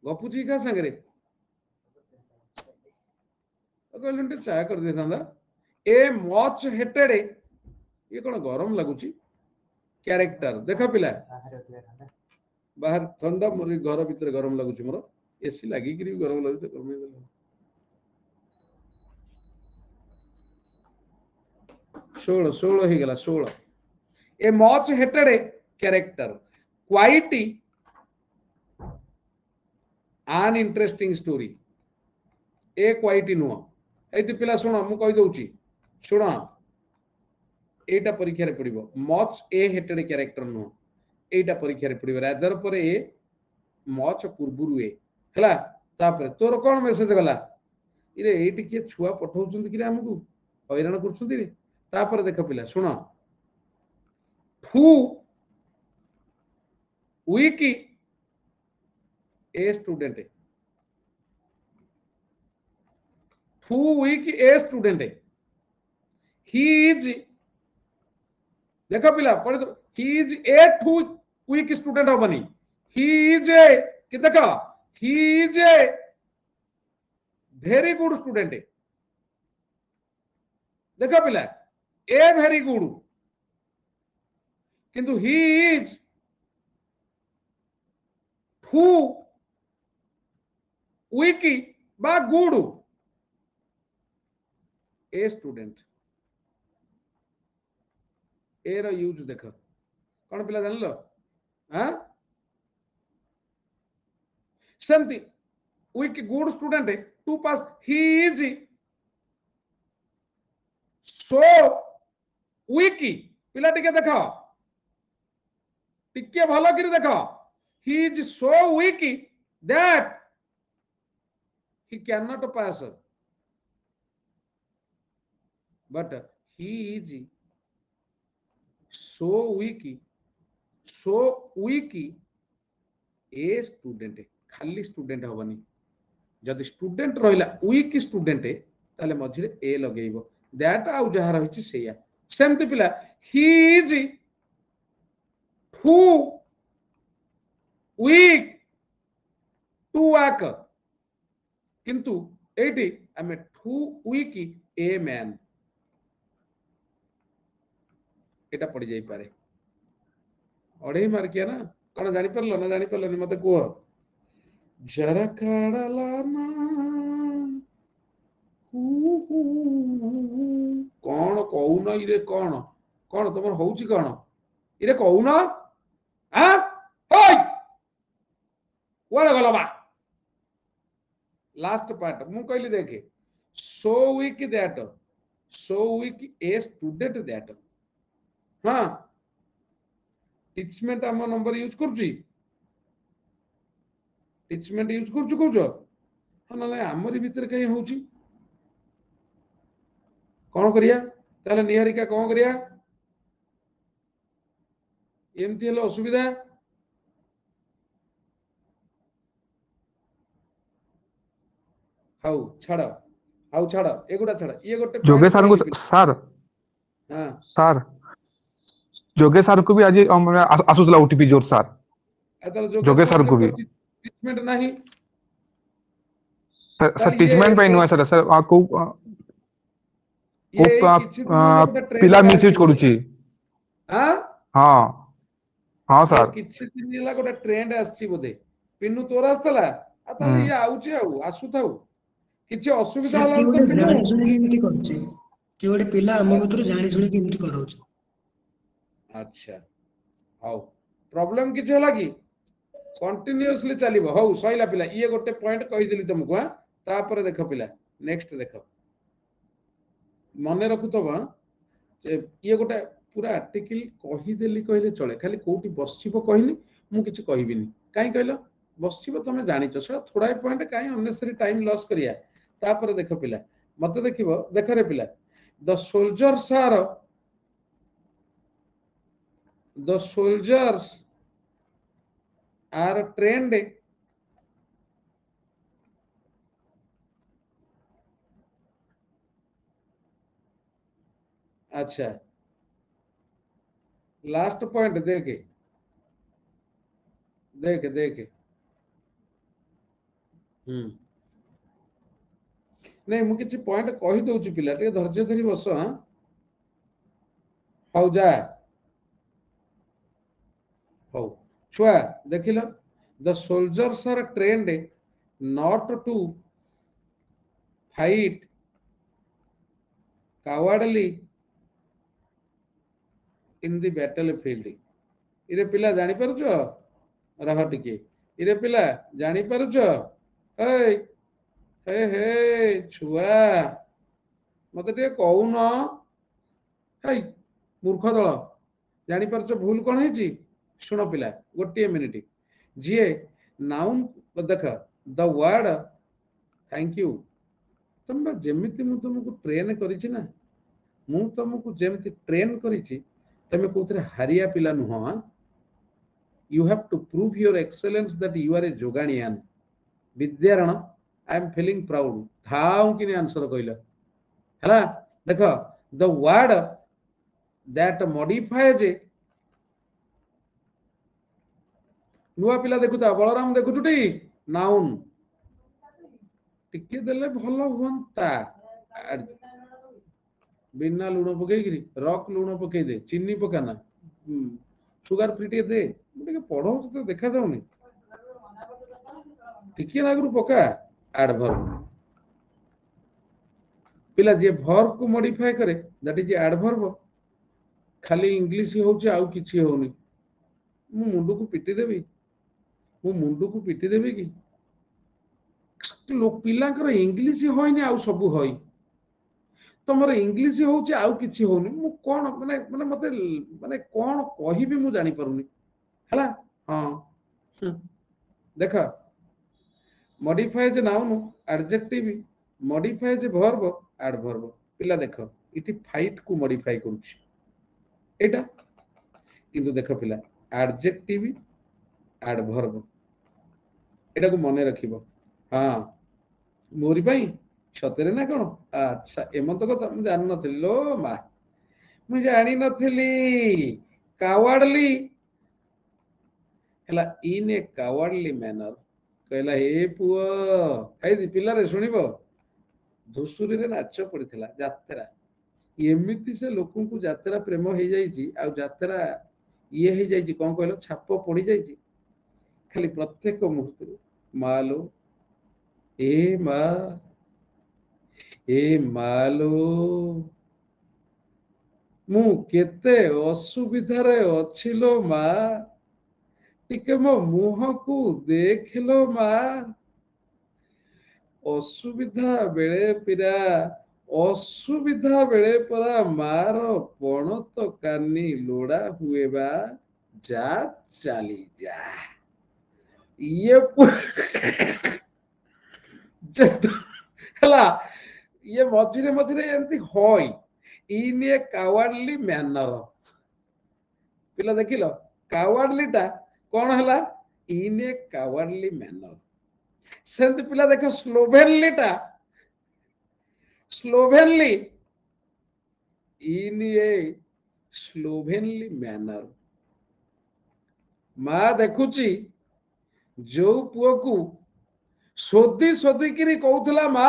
गपुची का संगे कहले चाय कर दे था ए मच हेटेड ये कौन गरम लगुची कैरेक्टर देख पिला बाहर ठंडा मोर घर भीतर गरम लगुची मोर एसी लागी कि गरम लगुची कमे देला 16 ही गला 16 a much hated character quite आन इंटरेस्टिंग स्टोरी ए क्वाइट नुह एति पिला सुन मु कहि दउची सुन एटा परीक्षा रे पड़िबो मच ए हेटेड कैरेक्टर नुह एटा परीक्षा रे पड़िबो रादर पर ए मच पूर्वरु ए हला तापर तोर कोन मेसेज गला इरे एटी के छुआ पठाउछंती कि हमकु हैरान करछंती रे तापर देख पिला सुन फू वीक ए स्टूडेंट फू weak a student he is देखो पिला पढ़े तो he is a too weak student हबनी he is a कि देखो he is a very good student देखो पिला a very good किंतु he is too weak बा good a student ए रो यूज देख कौन पिला जान लो हाँ सेमती weak good student to pass he is so weak पिला टिके देख टिके भलो करी देख he is so weak that he cannot pass but he is so weak a student खाली स्टूडेंट हबनी जदि स्टूडेंट रहिला वीक स्टूडेंट ताले मझिरे ए लगेइबो दैट आउ जहा रहिछि सेया सेमति पिला he is too weak to work किंतु एटी आमे टू वीक ए मैन एटा पड़ जाई पारे अढ़े मार्किया ना कौन जानी परलो ना जानी परलो मते कह जरा काड़ला ना कौन कहून इरे कौन कौन तुम होउची कौन इरे कहून हां होय वाला गला बा लास्ट पार्ट मु कहली देखे so weak a student that हाँ टिचमेंट आम नंबर यूज करुची टिचमेंट यूज करुछु कहूछ हाँ ना आमरी भितर कहीं होउची कौन करिया ताले निहारिका कौन करिया एमती हेलो असुविधा हाउ छाड़ एगुडा छाड़ ये गोटे जोगेश सर को सर हां सर जोगेश सर को भी आज आसुतला ओटीपी जोर सर जोगेश सर को भी टिचमेंट नहीं सर टिचमेंट पे नुआ सर सर को पिला मिसयूज करूची हां हां हां सर किछि दिन होला गोटे ट्रेंड आछि बोधे पिन्नु तोर आस्तला आ ताले ये आउची आसु थाउ किछि असुविधा सर होला कि तो गोटे पिन्नु जानि सुनि केमति करछि कि गोटे पिला हम भीतर जानि सुनि केमति करौछ अच्छा हाउ प्रॉब्लम किछि होला कि कंटीन्यूअसली चलिबो हाउ सहिला पिला ये गोटे पॉइंट कहि दिली तुमको हां तापर देखो पिला नेक्स्ट देखो मने रखुतबा ये गोटे पूरा आर्टिकल कहि देली कहले चले खाली कोठी बसिबो कहिनी मु किछि कहिबिनी काई कहलो बसिबो तमे जानिचो से थोड़ा पॉइंट काई अननेसेसरी टाइम लॉस करिया तापर देखो पिला मते देखिबो देख रे पिला द soldiers are trained अच्छा लास्ट पॉइंट देखे देखे देखे नहीं मु किछि पॉइंट कहि दउची पिला टे धैर्य धरि बस हां हौ जा हौ छुआ देखिलो the soldiers are trained not to fight cowardly in the battlefield इरे पिला जानी परछो रह टिके इरे पिला जानी परछो ए हे छुआ मते टे कहून हे मूर्ख दल जानी परछो भूल कोन हेची सुनो पिला गोटे मिनिट जिए नाउन देख द वर्ड थैंक यू तुम जेमिति मु तुमको ट्रेन करिछि ना मु तुमको जेमिति ट्रेन करिछि तमे कोथरे हारिया पिला नुह you have to prove your excellence that you are a जोगानियान विद्यारण आई एम फीलिंग प्राउड थाउ कि आंसर कइला हला देखो the word that modifies a नुआ पिला देखुता बलराम देखुछुटी नाउन टिके देले भलो हुंता बिना लुण पकईकरी रक लुण पकई दे चीनी पकाना सुगर फ्री टे दे टिके पढ़ो तो देखा जाउनी टिके नागरु पका एडवर्ब पिला जे वर्ब को मॉडिफाई करे दैट इज एडवर्ब खाली इंग्लिश होउची आउ किछि होउनी मु मुंडू को पिटी देबी मु मुंडू को पिटी देबी की लोक पिलांकर इंग्लिश होइनी आउ सब होई तमर इंग्लिश होउची आउ किछि होउनी मु कोन माने माने मते माने कोन कहिबी मु जानि परुनी हला हां देखा modifies noun adjective modifies verb adverb पिला देखो इति फाइट को मॉडिफाई करूची एटा किंतु देखो पिला एडजेक्टिव एडवर्ब एटा को मने रखिबो हां मोरी पई छतरे ना कोन अच्छा एमंत कथा मु जान नथिली लो मा मु जानि नथिली कावाडली हला इन ए कावाडली मैनर कहला हे पुओ हाई पिला रे सुनिबो धुसुरी रे नाच पड़िथिला यात्रा एमिति से लोकन को यात्रा प्रेम हो जाईची आ यात्रा ये हो जाईची कोन कहलो छाप पड़ी जाईची खाली प्रत्येक मुहूर्त मालो ए मालो मु केते असुविधा रे अछिलो मा टिके मो मुह को देखलो मा असुविधा बेले पिरा असुविधा बेले परा मार पण तो कानी लोड़ा हुए बा जा चली जा ये हला ये मझिरे एंती होई इन ए कावार्डली मैनर पिला देखिलो कावार्डली टा कौन हला इन ए कावार्डली मैनर सेंत पिला देखो स्लोवेनली टा स्लोवेनली इन ए स्लोवेनली मैनर मां देखुची जो पुओ को सोदी सोदी किरी कहउतला मा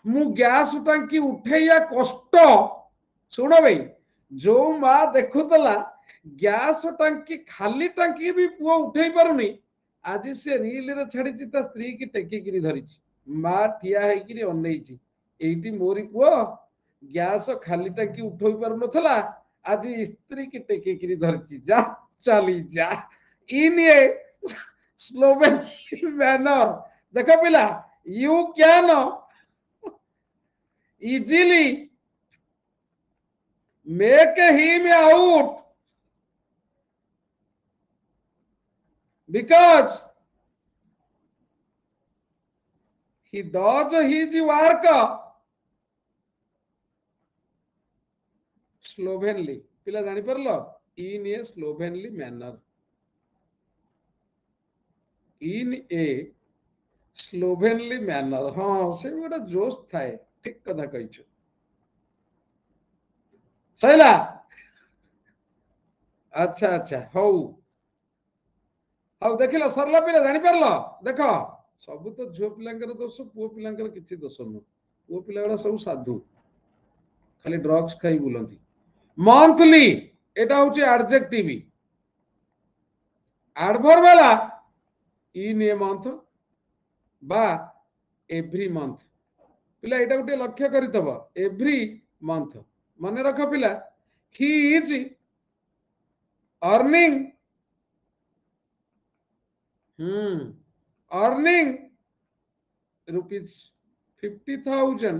मु गैस टांकी उठैया कष्ट सुनो भाई जो मां देखुतला गैस टांकी खाली टांकी भी पुओ उठै पारुनी आज से रील रे छाड़ी ता स्त्री की टेकी किरी धरिची मां ठिया है किरी अनैची एइटी मोरी पुओ गैस खाली टांकी उठै पारु नथला आज स्त्री की टेकी किरी धरिची जा चली जा इन ये स्लोवेन मैनर देखो पिला you can easily make him out because he does his work slovenly पिला जानी परलो in a slovenly manner in a slovenly manner हाँ से गोटा जोश थाए ठीक कथा कहिছো सैला अच्छा अच्छा हौ हौ देखिलो सरला पिला जानी परलो देखो सब तो झियो पिलांकर दोष पुओ पिलांकर किछि दोष न पुओ पिला गुड़ा सब साधु खाली ड्रग्स खाई बुलंती मंथली एटा होची एडजेक्टिव एडवर्ब वाला इन ए मंथ बा एवरी मंथ पिला एटा गुटे लक्ष्य करितबो एवरी मंथ माने रख पिला he is earning earning rupees 50,000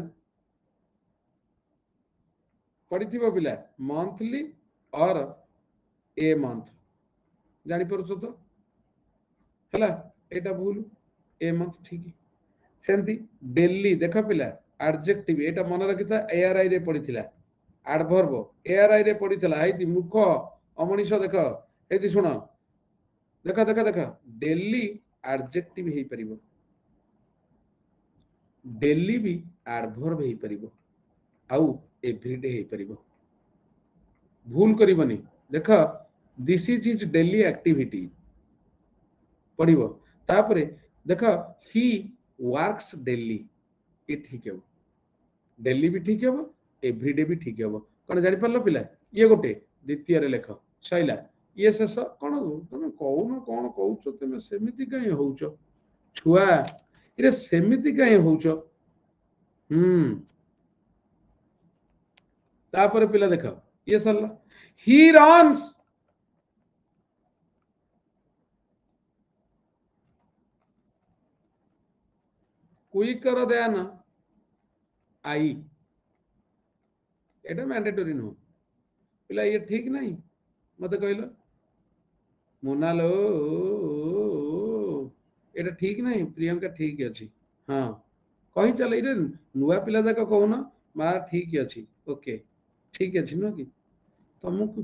पड़िथिबो पिला मंथली और ए मंथ जानी परछो तो हला एटा भूल ए मंथ ठीक सेंती डेली देखो पिला एडजेक्टिव एटा मन रखिता एआरआई रे पड़िथिला एडवर्ब एआरआई रे पड़िथिला हाइति मुख अमनिश देखो एति सुनो देखो देखो देखो डेली एडजेक्टिव हेई परिबो डेली भी एडवर्ब हेई परिबो आउ एवरीडे हे परिबो भूल करिबनी देख this is his daily activity पढ़िबो तापरे देख ही वर्क्स डेली ये ठीक है डेली भी ठीक है एवरीडे भी ठीक है कौन जानि परलो पिला ये गोटे द्वितीय रे लेख सइला ये शेष कौन तुम कहून कौन कहूच तुम सेमिति कहीं होउच छुआ इरे सेमिति कहीं होउच तापर पिला देख ये सरला he runs quicker than I एटा मैंडेटरी नो पिला ये ठीक नहीं मत कहलो मोनालो एटा ठीक नहीं प्रियंका ठीक अछि हाँ कही चल ये नुआ पिला जाक कहून माँ ठीक अछि ओके ठीक अछि न कि तुमको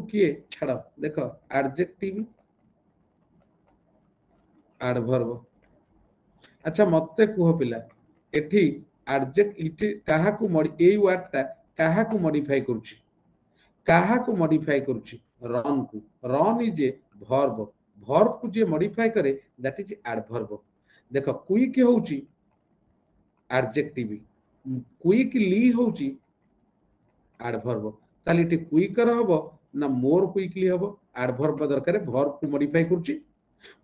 किए छाड़ देख एडजेक्टिव एडवर्ब अच्छा मते कुह पिला एठी एडजेक्ट इति काहा को एई वर्ड ता काहा को मॉडिफाई करूची run is a verb verb को जे मॉडिफाई करे दैट इज एडवर्ब देख क्विक होउची एडजेक्टिव क्विकली होउची एडवर्ब ताली इति क्विकर हबो ना मोर क्विकली हबो एडवर्ब दरकार वर्ब को मॉडिफाई करूची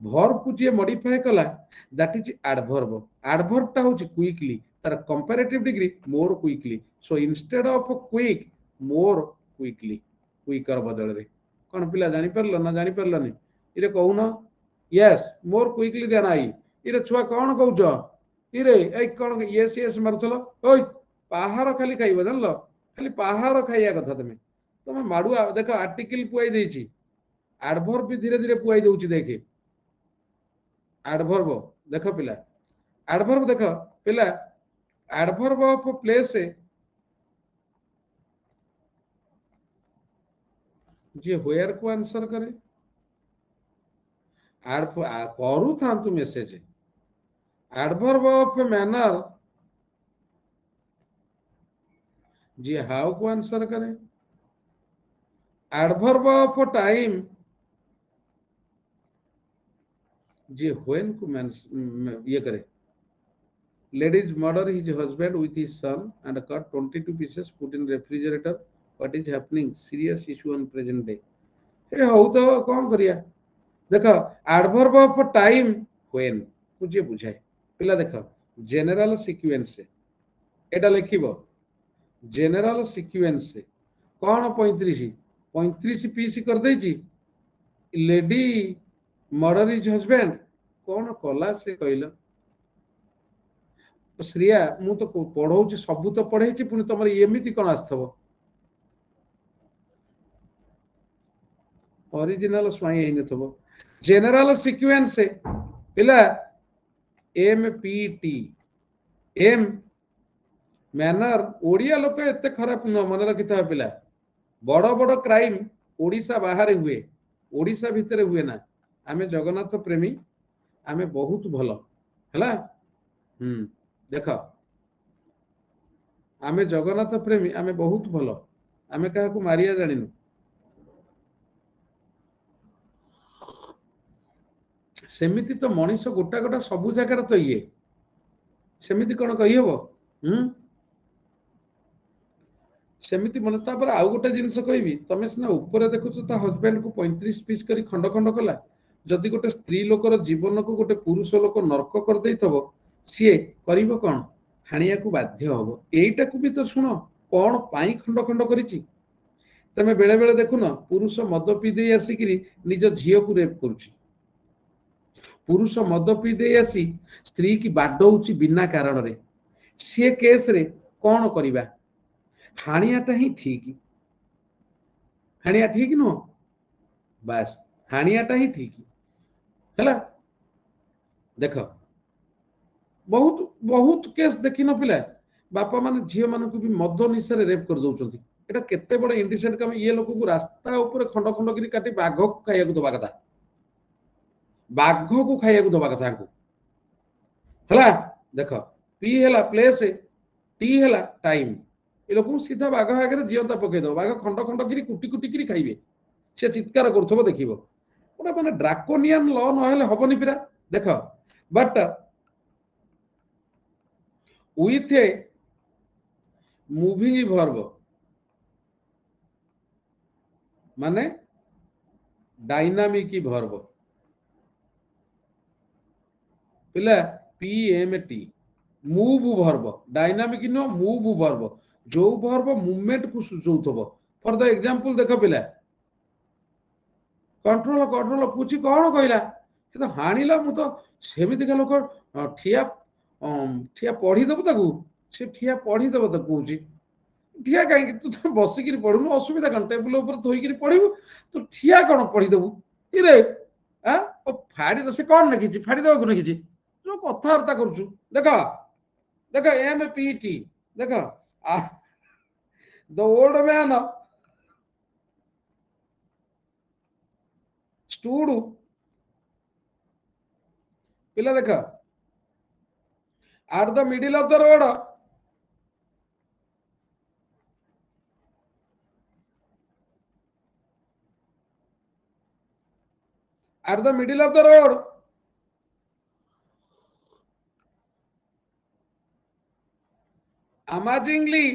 वर्ब को जे मॉडिफाई कला दैट इज एडवर्ब ता होची क्विकली तार comparative degree more quickly so instead of quick more quickly quicker बदल रे कोन पिला जानि परलो ना जानि परलोनी इरे कहून यस मोर क्विकली देन आई इरे छुआ कोन कहउछ इरे ए कोन यस यस मारथलो ओय पाहार खाली खाइबो जानलो खाली पाहार खाइया कथा तुम माडुआ देखो आर्टिकल पुआई देछि एडवर्ब भी धीरे धीरे पुआई दउछि देखे एडवर्ब देखो पिला एडवर्ब देखो पिला एडवर्ब ऑफ प्लेस जे व्हेयर को आंसर करे करू थांतु मेसेज एडवर्ब ऑफ मैनर जे हाउ को आंसर करे एडवर्ब ऑफ टाइम जे व्हेन को ये करे ladies murder his husband with his son and cut 22 pieces put in refrigerator what is happening serious issue on present day ए हो तो कौन करिया देखो एडवर्ब ऑफ टाइम व्हेन बुझे बुझाए पिला देखो जनरल सीक्वेंस से एटा लिखिबो जनरल सीक्वेंस से कौन 35 पीस कर देछि लेडी मर्डर हिज हस्बैंड कौन कला से कहलो श्रिया मु तो पढ़ौछि सब तो पढ़ैछि पुनी तमर एमिति कोन आस्थबो ओरिजिनल स्वाई हेइ नथबो जनरल सीक्वेंस से पिला एमपीटी एम मैनर ओडिया लोक एते खराब न मन रखिता पिला बड़ बड़ क्राइम ओडिसा बाहर हुए ओडिसा भितर हुए ना आमे जगन्नाथ प्रेमी आमे बहुत भलो हला देख आमे जगन्नाथ प्रेमी आमे बहुत भलो आमे काहा को मारिया जानिनु सेमिति तो मनीष गोटा गोटा सबु जगह तो ये सेमिति कोन कहि हबो सेमिति मन तापर आउ गोटा जिंस कहबी तमे सिना ऊपर देखुछ ता हस्बैंड को 35 पीस करी खंड खंड कला जदि गोटे स्त्री लोकर जीवन को गोटे पुरुष लोक नरक कर देइथबो सीए करिवो कोन हानिया को बाध्य हबो एइटा को भी तो सुनो कोन पाई खंड खंड करिछि तमे बेले बेले देखु न पुरुष मद पी दे आसिकरी निज झियो को रेप करूछि पुरुष मद पी दे आसी स्त्री की बाडौछि बिना कारण रे से केस रे कोन करिबा हानियाटा ही ठीक हानिया ठीक नो बस हानियाटा ही ठीक हैला देख बहुत बहुत केस देखि न पिला बापा माने झियो मान को भी मद निशा रे रेप कर दउचंती एटा केते बड़ इंडिसेंट काम ये लोक को रास्ता ऊपर खंड खंड करी काटी बाघ को खाइया को दबा कथा बाघ को खाइया को दबा कथा को हला देख पी हला प्लेस टी हला टाइम ए लोक सीधा बाघ आगे जीवंता पकईद बाघ खंड खंड कि कुटी कुटी कि खाइबे से चित्कार कर देखिए गोटे मैंने ड्राकोनियन ल ना हेनी पा देख but with a moving verb माने डायनामिक वर्ब पिला पीएमटी move verb dynamic no move verb जो वर्ब मूवमेंट को सूचौथबो फॉर द एग्जांपल देखो पिला कंट्रोल कंट्रोल पूछी कौन कहला से तो हाणिला मु तो सेमितिका लोक ठिया ठिया पढ़ी देबो ताकू से ठिया पढ़ी देबो ताकू कहूची ठिया कहीं तू तो बसिक पढ़ुनु असुविधा कौन टेबुल ऊपर थोक पढ़ू तू ठिया कौन पढ़ीदेबू इरे फाड़ी से कौन लिखी फाड़ी देवा लिखी जो कथबार्ता करुचु देख देख एम पी टी देख द ओल्ड मैन स्टूड पिला देख at the middle of the road at the middle of the road amazingly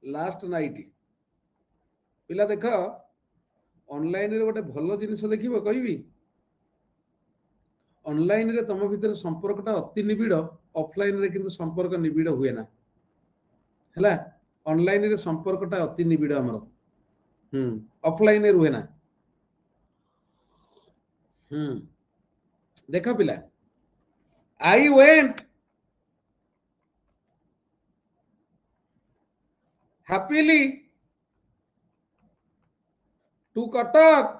last night पिला देख ऑनलाइन रे गोटे भल जिनिस देखिबो कहबी ऑनलाइन रे तम भितर संपर्कटा अति निबिड़ ऑफलाइन रे किंतु संपर्क निबिड़ हुए ना हैला ऑनलाइन रे संपर्कटा अति निबिड़ हमर ऑफलाइन रे हुए ना देखा पिला I went happily to Cuttack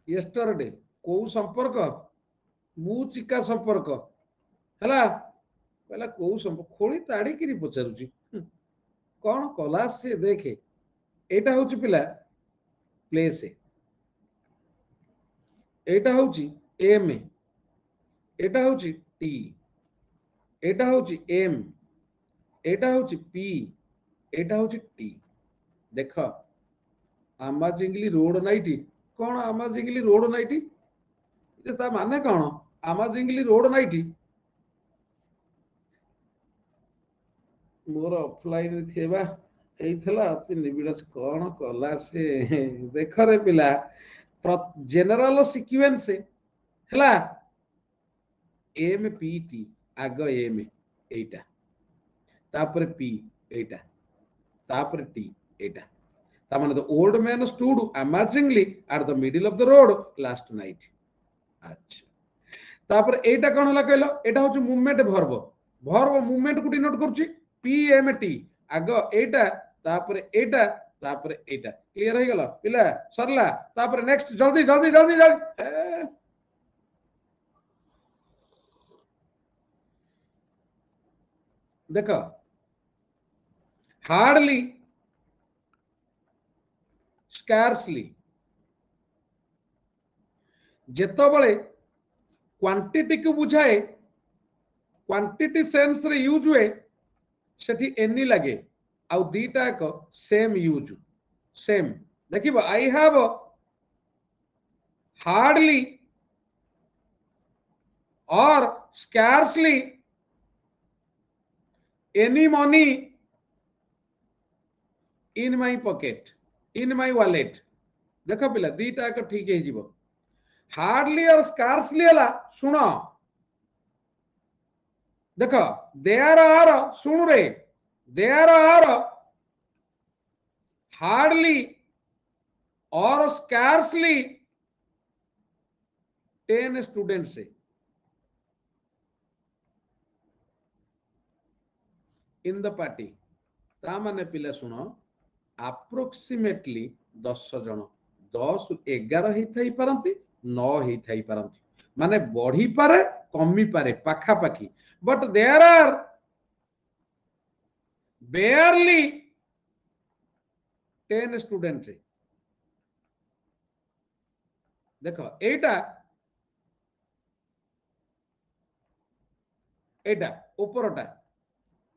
yesterday को संपर्क मु चिका संपर्क हैला पहला को संपर्क खोली ताड़ी किरी पचारुची कौन कला से देखे एटा होची पिला प्लेस एटा होची एम एटा होची टी एटा होची एम एटा होची पी एटा होची टी देख अमेजिंगली रोड नाइटी कौन अमेजिंगली रोड नाइटी ता माने कौन अमेजिंगली रोड नाइटी मोर ऑफलाइन थेबा एइथला अति निबिड़ कौन कला से देख रे पिला जनरल सिक्वेंस हैला एम पी टी आग एम एटा तापर पी एटा तापर टी एटा ता माने the old man stood amazingly at the middle of the road last night अच्छा तापर एटा कोन हला कहलो एटा होची मूवमेंट वर्ब वर्ब मूवमेंट को डिनोट करूची पी एम टी आग एटा तापर एटा तापर एटा क्लियर हो गला पिला सरला तापर नेक्स्ट जल्दी जल्दी जल्दी जल्दी देख हार्डली स्कार्सली जेतबळे क्वांटिटी को बुझाए क्वांटिटी सेंस रे यूज हुए सेठी एनी लगे आउ दीटा एक सेम यूज सेम देखिबो I have hardly or scarcely any money in my pocket in my wallet देख पिला दीटा एक ठीक है जीवो हार्डली और स्कार्सली हला सुन देख देयर आर सुन रे there are hardly or scarcely 10 students in the party ता माने पिला सुन अप्रोक्सीमेटली 10 जन 10 11 ही थाई पारंती 9 ही थाई पारंती माने बढ़ी पारे कमी पारे पाखा पाखी but there are barely 10 student देखो एटा एटा ऊपरटा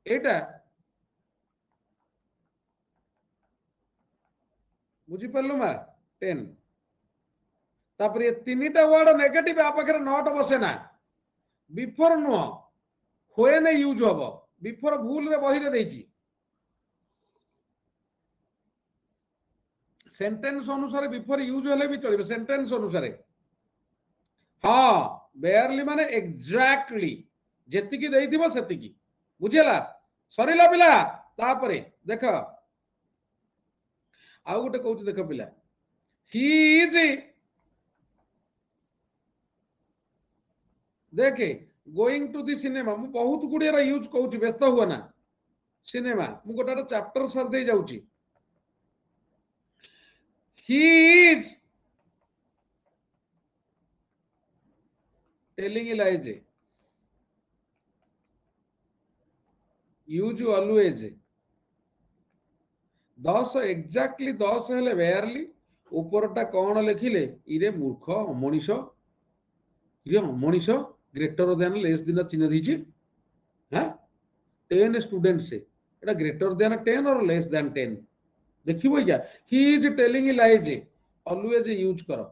एटा बुझी परलु मा 10 तापर ये तीनटा वर्ड नेगेटिव आ पाखरे नॉट बसे ना बिफोर नो होए ने यूज होबो बिफोर भूल रे बही रे देची सेंटेंस अनुसार बिफोर यूज हेले भी चलिबे सेंटेंस अनुसार हाँ बेयरली माने एग्जैक्टली जेति की देइथिबो सेति की बुझिला सरीला पिला तापरे देख आउ गोटे कहूची देख पिला ही इज देखे गोइंग टू दी सिनेमा मु बहुत गुड़िया रा यूज कहूची व्यस्त हुआ ना सिनेमा मु गोटा चैप्टर सर दे जाउची he is telling lies use always 10 exactly 10 हेले वेयरली ऊपरटा कौन लिखिले इरे मूर्ख अमनिष इरे अमनिष ग्रेटर देन लेस दिन चिन्ह दीची हां 10 स्टूडेंट से एटा ग्रेटर देन 10 और लेस देन 10 देखिबो क्या he is telling lies always use करो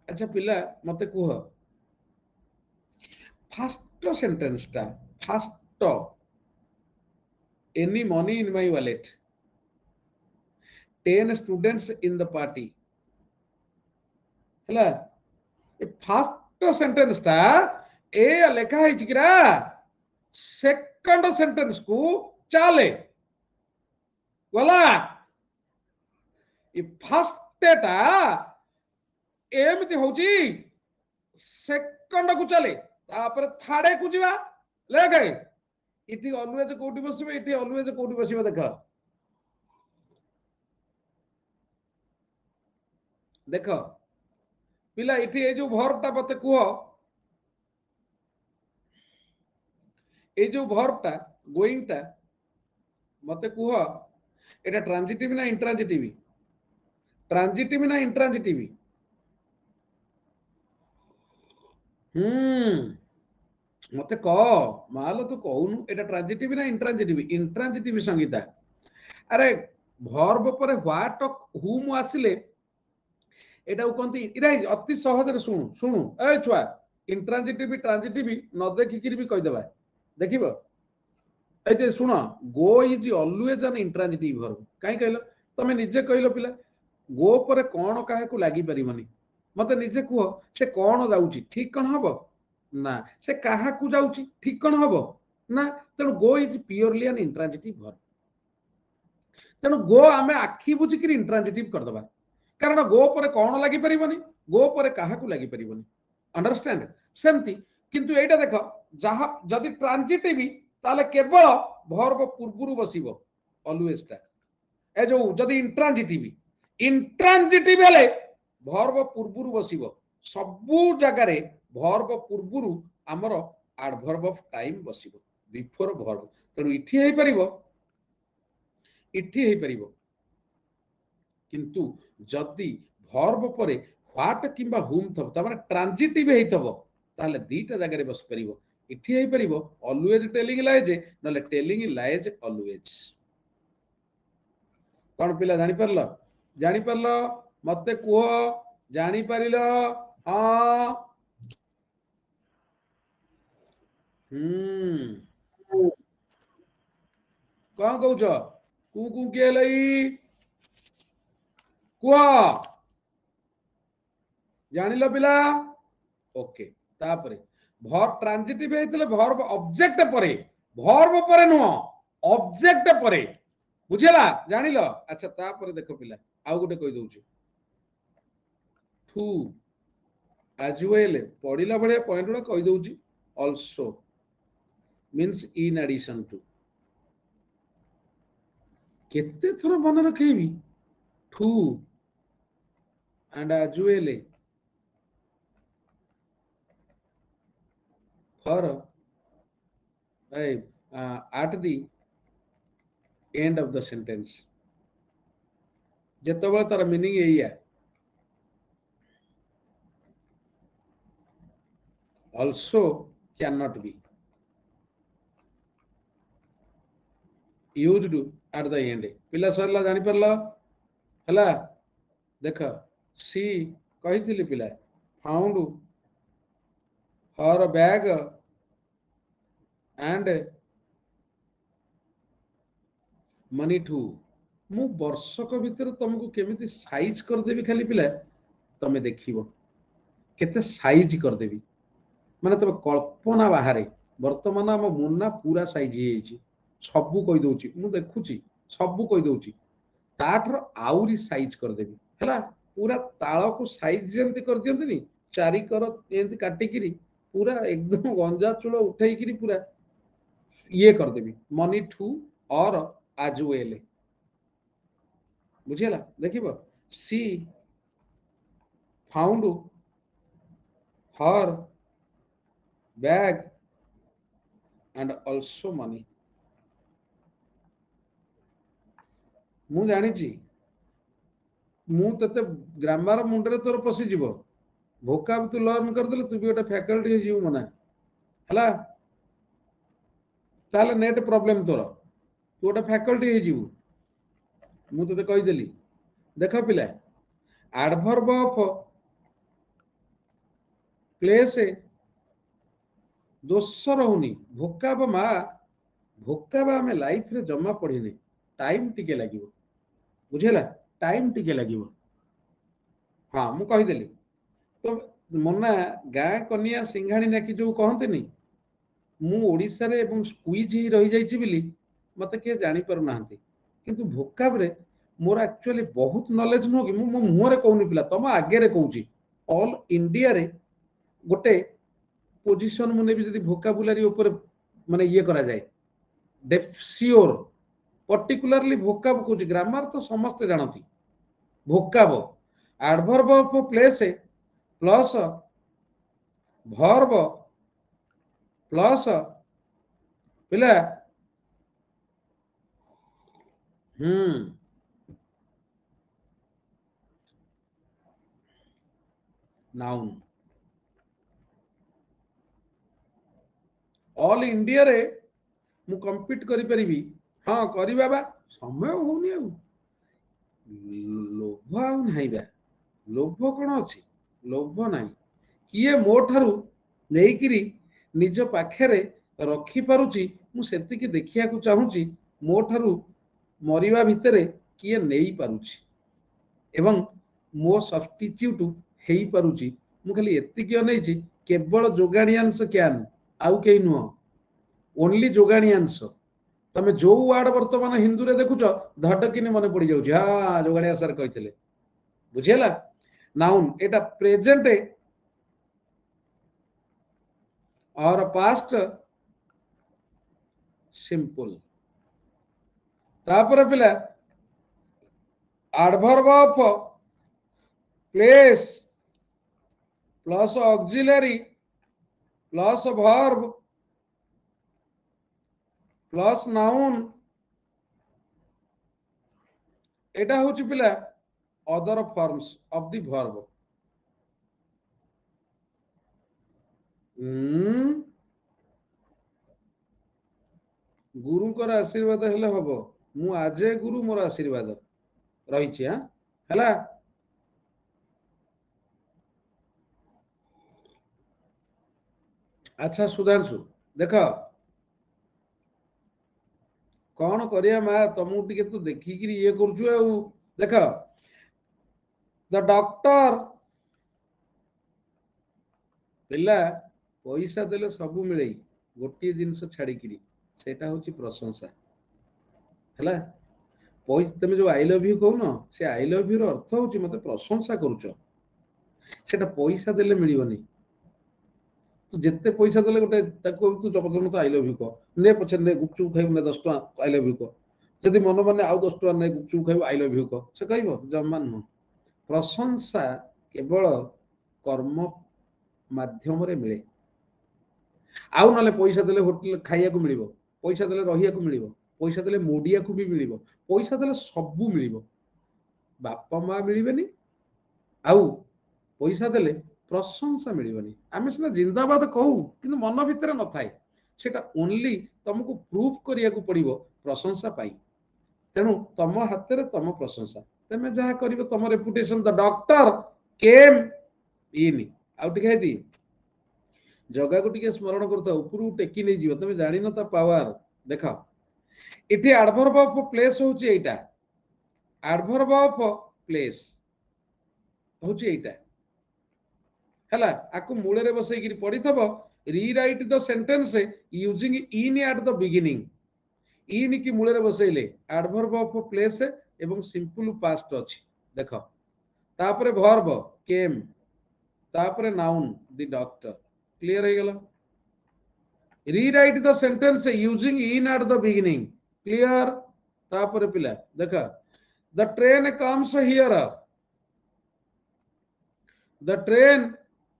अच्छा पिला मते कुह फर्स्ट सेंटेंस टा first any money in my wallet 10 students in the party हला ए फर्स्ट सेंटेंस टा ए लेखा है चिकरा सेकंड सेंटेंस को चाले गला ए फर्स्ट टा एमती होची सेकंड को चले तापर थार्ड को जीवा लेखे इति ऑलवेज कोठी बसिबे इति ऑलवेज कोठी बसिबे देख देख पिला इति ए जो वर्ब टा मते कुह ए जो वर्ब टा गोइंग टा मते कुह एटा ट्रांजिटिव ना इंट्रांजिटिव ट्रांजिटिव ना इंट्रांजिटिव मते कह मालो तो कहूनु एटा ट्रांजिटिव ना इंट्रांजिटिव इंट्रांजिटिव संगीता अरे वर्ब पर व्हाट हुम आसिले एटा कोंती इरा अति सहज रे सुनु सुनु ए छुआ इंट्रांजिटिव ट्रांजिटिव न देखि किरि भी कहि देबा देखिबो एते सुनो go is always an intransitive verb काई कहलो तमे निजे कहलो पिला गो पर कोन काहे को लागि परिबनी मते निजे कुह से कोन जाउची ठीक कोन हबो ना से काहा को जाउची ठीक कोन हबो ना तेनु go is purely an intransitive verb तेनु गो आमे आखी बुझी कि इंट्रांजिटिव कर दबा कारण गो पर कोन लागि परिबनी गो पर काहा को लागि परिबनी अंडरस्टैंड सेमती किंतु एटा देखो जहा जदी ट्रांजिटिव ताले केवल वर्ब पूर्वरु बसिबो ऑलवेज टा ए जो जदी इंट्रांजिटिव हेले वर्ब पूर्वरु बसिबो सबु जगह रे वर्ब पूर्वरु हमर एडवर्ब ऑफ टाइम बसिबो बिफोर वर्ब तनु इठी हे परिबो किंतु जदी वर्ब परे व्हाट किंबा हुम थब त माने ट्रांजिटिव हेइतबो ताले दीटा जगह रे बस परिबो इठी हे परिबो ऑलवेज टेलिंग लाइज नले टेलिंग लाइज ऑलवेज कोन पिला जानि परलो मते कुह जानि परिलो हां कोन कहउछ कु के लई कुह जानिलो पिला ओके तापरे वर्ब ट्रांजिटिव हेतले वर्ब ऑब्जेक्ट परे नुह ऑब्जेक्ट परे बुझेला जानिलो अच्छा तापरे देखो पिला आउ गोटे कहि दउची टू as well पढिला बळे पॉइंट गुडा कहि दउची also means in addition to केते थोर मन रखेबी to and as well for at the end of the sentence जेतबेले तार meaning एया also cannot be used at the end. पिला सरला जानि परला हला देख सी कहिथिली पिला found her bag and money too. मु वर्षक भितर तुमको केमिति साइज कर देबी खाली पिला तमे देखिबो केते साइज कर देबी माने तमे कल्पना बाहरे वर्तमान हम मुन्ना पूरा साइज हेछि सबु कहि दउछि मु देखुछि सबु कहि दउछि ताठर आउरी साइज कर देबी हला पूरा ताଳ को साइज जेंति कर दियंतनी चारि कर एंति काटि किरी पूरा एकदम गंजा चूଳ उठाई किरी पूरा ये कर देबी मनी टू और आज वेल बुझिला देखिबो she found her bag and also money मु जानिछि मु तते ग्रामर मुंडरे तोर पसी जीवो भोकाब तू लर्न कर देले तू भी ओटा फैकल्टी जीव मना हला ताले नेट प्रॉब्लम तोर तू ओटा फैकल्टी जीव मु तते कहि देली देख पिला एडवर्ब ऑफ प्लेस दोष रहूनी भोकाब मा भोकाब आमे लाइफ रे जमा पढ़िने टाइम टिके लागिवो बुझेला टाइम टिके लागिवो हाँ मु कहि देली तो मना गाँ कनिया सिंघाणी नाकी जो कहते नहीं मु ओडिसा रे एवं स्क्वीज ही रही जाइछि बिली मते के जानि पर नाहंती किंतु भोकाब रे मोर एक्चुअली बहुत नॉलेज नो कि मु मुह रे कहूनी पिला तम आगे रे कहूची ऑल इंडिया रे गोटे पोजीशन मुने भी जदी भोकाबुलारी ऊपर माने ये करा जाए डेफ सियोर पर्टिकुलरली भोकाब कहूची ग्रामर तो समस्त जानती vocab adverb of place plus verb plus पिला नाउन ऑल इंडिया रे मु कंपीट करि परिबी हां करी बाबा समय होनी आ लोभ आ नाही बा लोभ कोन अछि लोभ नाही किए मो ठारू नेइकिरी निज पाखेरे रखी पारुची मु सेतिकी देखिया को चाहूची मो ठारू मरिवा भितरे किए नेई पारुची एवं मो सब्स्टिट्यूट हेई पारुची मु खाली एतिकी अनेइची केवल जोगाणियांश क्यान आउ केही नुह ओनली जोगाणियांश तमे जो वर्ड वर्तमान हिंदू रे देखुछ धडकिनी मने पड़ी जाउची हां जोगाणिया सर कहितले बुझियला नाउन एटा प्रेजेंट और पास्ट सिंपल तापर पिला adverb of place plus auxiliary plus verb plus noun एटा होची पिला other forms of the verb गुरुकर आशीर्वाद हेले हबो मु आजे गुरु मोर आशीर्वाद रहिछि हां हला अच्छा सुधांशु देख कौन करिया मा तुमको टिके तो देखिकिरी ये करछु आ देख द डॉक्टर पिला पैसा देले सब मिले गोटे जिनस छाड़िकी सेटा होची प्रशंसा हला पैसा तुम जो आई लव यू कहून से आई लव यू रो अर्थ होची मते प्रशंसा करूछ सेटा पैसा देले मिलिबनी तू जिते पैसा देले गोटे ताको तू जबरदस्त आई लव यू कह ने पछे ने गुपचुप खाइब ने 10 टका आई लव यू कह जदि मन माने आउ 10 टका ने गुपचुप खाइब आई लव यू कह से कहबो जम्मा न प्रशंसा केवल कर्म माध्यम रे मिले आउ नले पैसा देले होटल खाइया को मिलिबो पैसा देले रहिया को मिलिबो पैसा देले मोडिया को भी मिलिबो पैसा देले सबु मिलिबो बापा मां मिलिबेनी आउ पैसा देले प्रशंसा मिलबनी आमे सिना जिंदाबाद कहू किंतु मन भितर न थाए सेटा ओनली तुमको प्रूफ करिया को पड़िबो प्रशंसा पाई तेणु तम हाथ रे तम प्रशंसा तमे जहा करिवो तम रेपुटेशन द डॉक्टर केम इन आउ टिके दी जगह को टिके स्मरण करता उपरु टेकी नै जीव तमे जानि न ता पावर देखा इठी एडवर्ब ऑफ प्लेस होची एटा एडवर्ब ऑफ प्लेस होची एटा हला आकु मूले रे बसै गिरी पढी थबो rewrite the sentence using in at the beginning इन की मूले रे बसैले एडवर्ब ऑफ प्लेस एवं सिंपल पास्ट अछि देखो तापरे वर्ब केम तापरे नाउन द डॉक्टर क्लियर हो गेला rewrite the sentence using in at the beginning clear तापरे पिला देखा the train comes here the train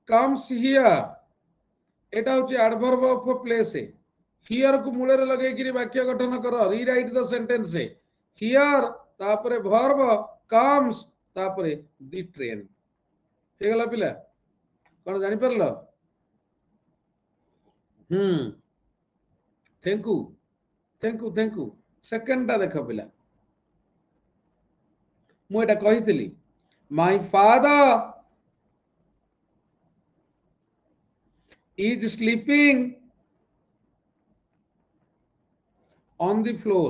comes here एटा होची एडवर्ब ऑफ प्लेस हियर को मूले रे लगे गिरी वाक्य गठन करो रीराइट द सेंटेंस हियर तापरे वर्ब कम्स तापरे द ट्रेन हे गला पिला कोन जानि परलो thank you thank you second टा देखो पिला मु एटा कहितली my father is sleeping on the floor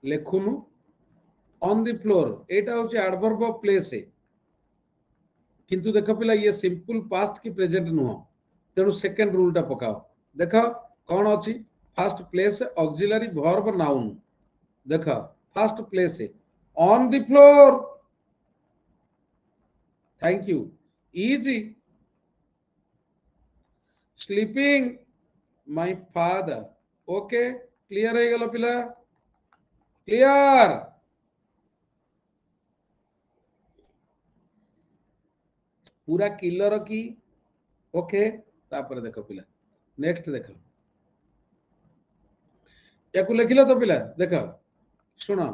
लेखुनु on the floor एटा होची एडवर्ब ऑफ प्लेस किंतु देखो पिला ये सिंपल पास्ट की प्रेजेंट नुह तेणु सेकंड रूल टा पकाओ देखो कौन अछि first place auxiliary verb noun देखो first place on the floor thank you is sleeping my father okay clear है गलो पिला क्लियर पूरा किलर की ओके तापर देखो पिला नेक्स्ट देखो याकु लिखिला तो पिला देखो सुनो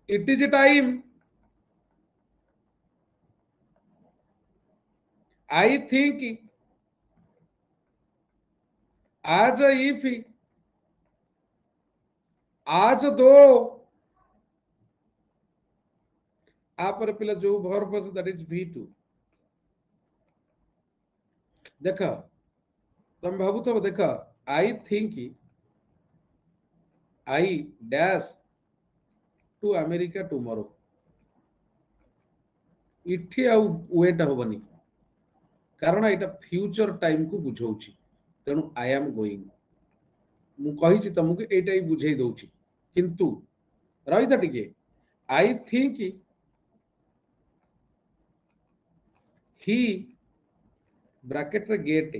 it is time I think आज इफ आज दो आप पिला जो वर्ब दैट इज V2 देखा तुम भाबु तो देखा I think I dash to America tomorrow इठी आउ वेट होबनी कारण एटा फ्यूचर टाइम को बुझौछि तेणु आई एम गोइंग मु कहिछि तुमको एटा ही बुझेई दउछि किंतु रही था टिके आई थिंक ही ब्रैकेट रे गेट